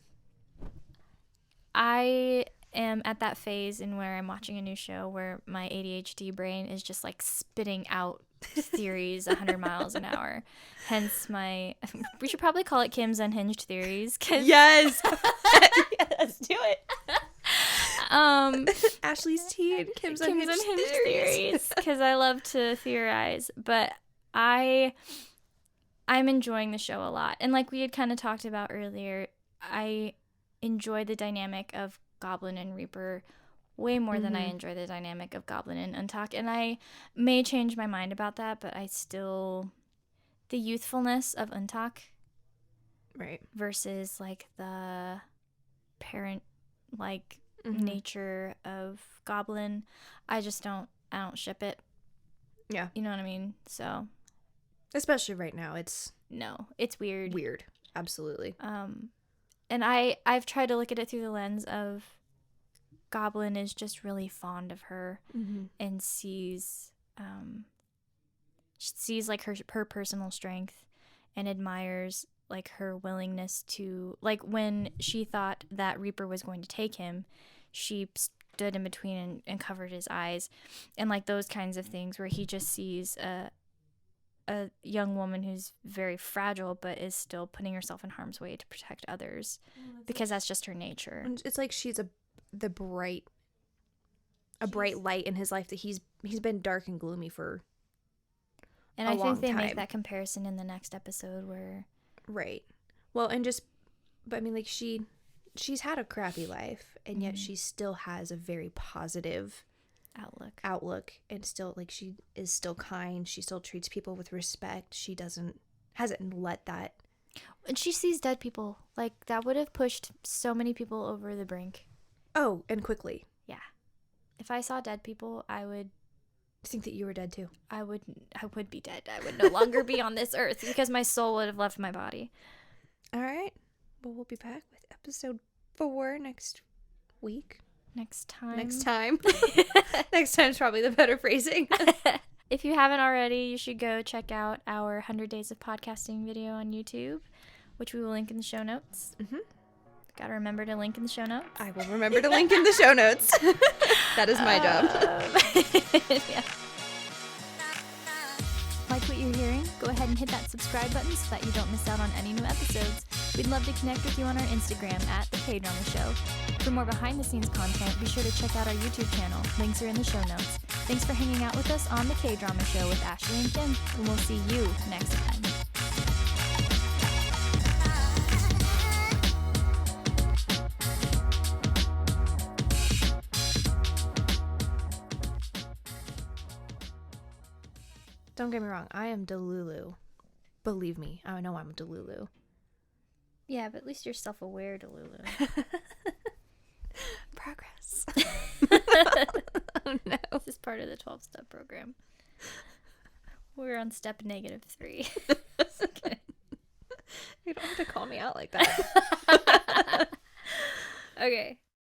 I am at that phase in where I'm watching a new show where my ADHD brain is just like spitting out theories 100 miles an hour. Hence we should probably call it Kim's Unhinged Theories. Yes. Let's do it. Ashley's tea and Kim's Unhinged Theories. Because I love to theorize. But I'm enjoying the show a lot. And like we had kind of talked about earlier, I enjoy the dynamic of Goblin and Reaper way more than I enjoy the dynamic of Goblin and UnTak. And I may change my mind about that, but the youthfulness of UnTak versus like the parent like nature of Goblin, I don't ship it. Yeah. You know what I mean? So especially right now, it's weird. Weird. Absolutely. And I've tried to look at it through the lens of Goblin is just really fond of her and sees like her personal strength and admires like her willingness to, like when she thought that Reaper was going to take him, she stood in between and covered his eyes, and like those kinds of things where he just sees a young woman who's very fragile but is still putting herself in harm's way to protect others because that's just her nature. It's like she's a bright light in his life that he's been dark and gloomy for and a I long think they time. make that comparison in the next episode where well, and but I mean like she's had a crappy life and yet she still has a very positive outlook and still like she is still kind, she still treats people with respect, she hasn't let that, and she sees dead people like that would have pushed so many people over the brink. Oh, and quickly. Yeah, if I saw dead people, I would think that you were dead too. I would be dead. I would no longer be on this earth because my soul would have left my body. All right, well, we'll be back with episode 4 next week. Next time. Next time's probably the better phrasing. If you haven't already, you should go check out our 100 Days of Podcasting video on YouTube, which we will link in the show notes. Gotta remember to link in the show notes. I will remember to link in the show notes. That is my job. Yeah. Like what you're hearing? Go ahead and hit that subscribe button so that you don't miss out on any new episodes. We'd love to connect with you on our Instagram at the KDrama Show. For more behind-the-scenes content, be sure to check out our YouTube channel. Links are in the show notes. Thanks for hanging out with us on the KDrama Show with Ashley and Kim, and we'll see you next time. Don't get me wrong, I am Delulu. Believe me, I know I'm Delulu. Yeah, but at least you're self-aware, Delulu. Progress. Oh no. This is part of the 12-step program. We're on step -3. Okay. You don't have to call me out like that. Okay.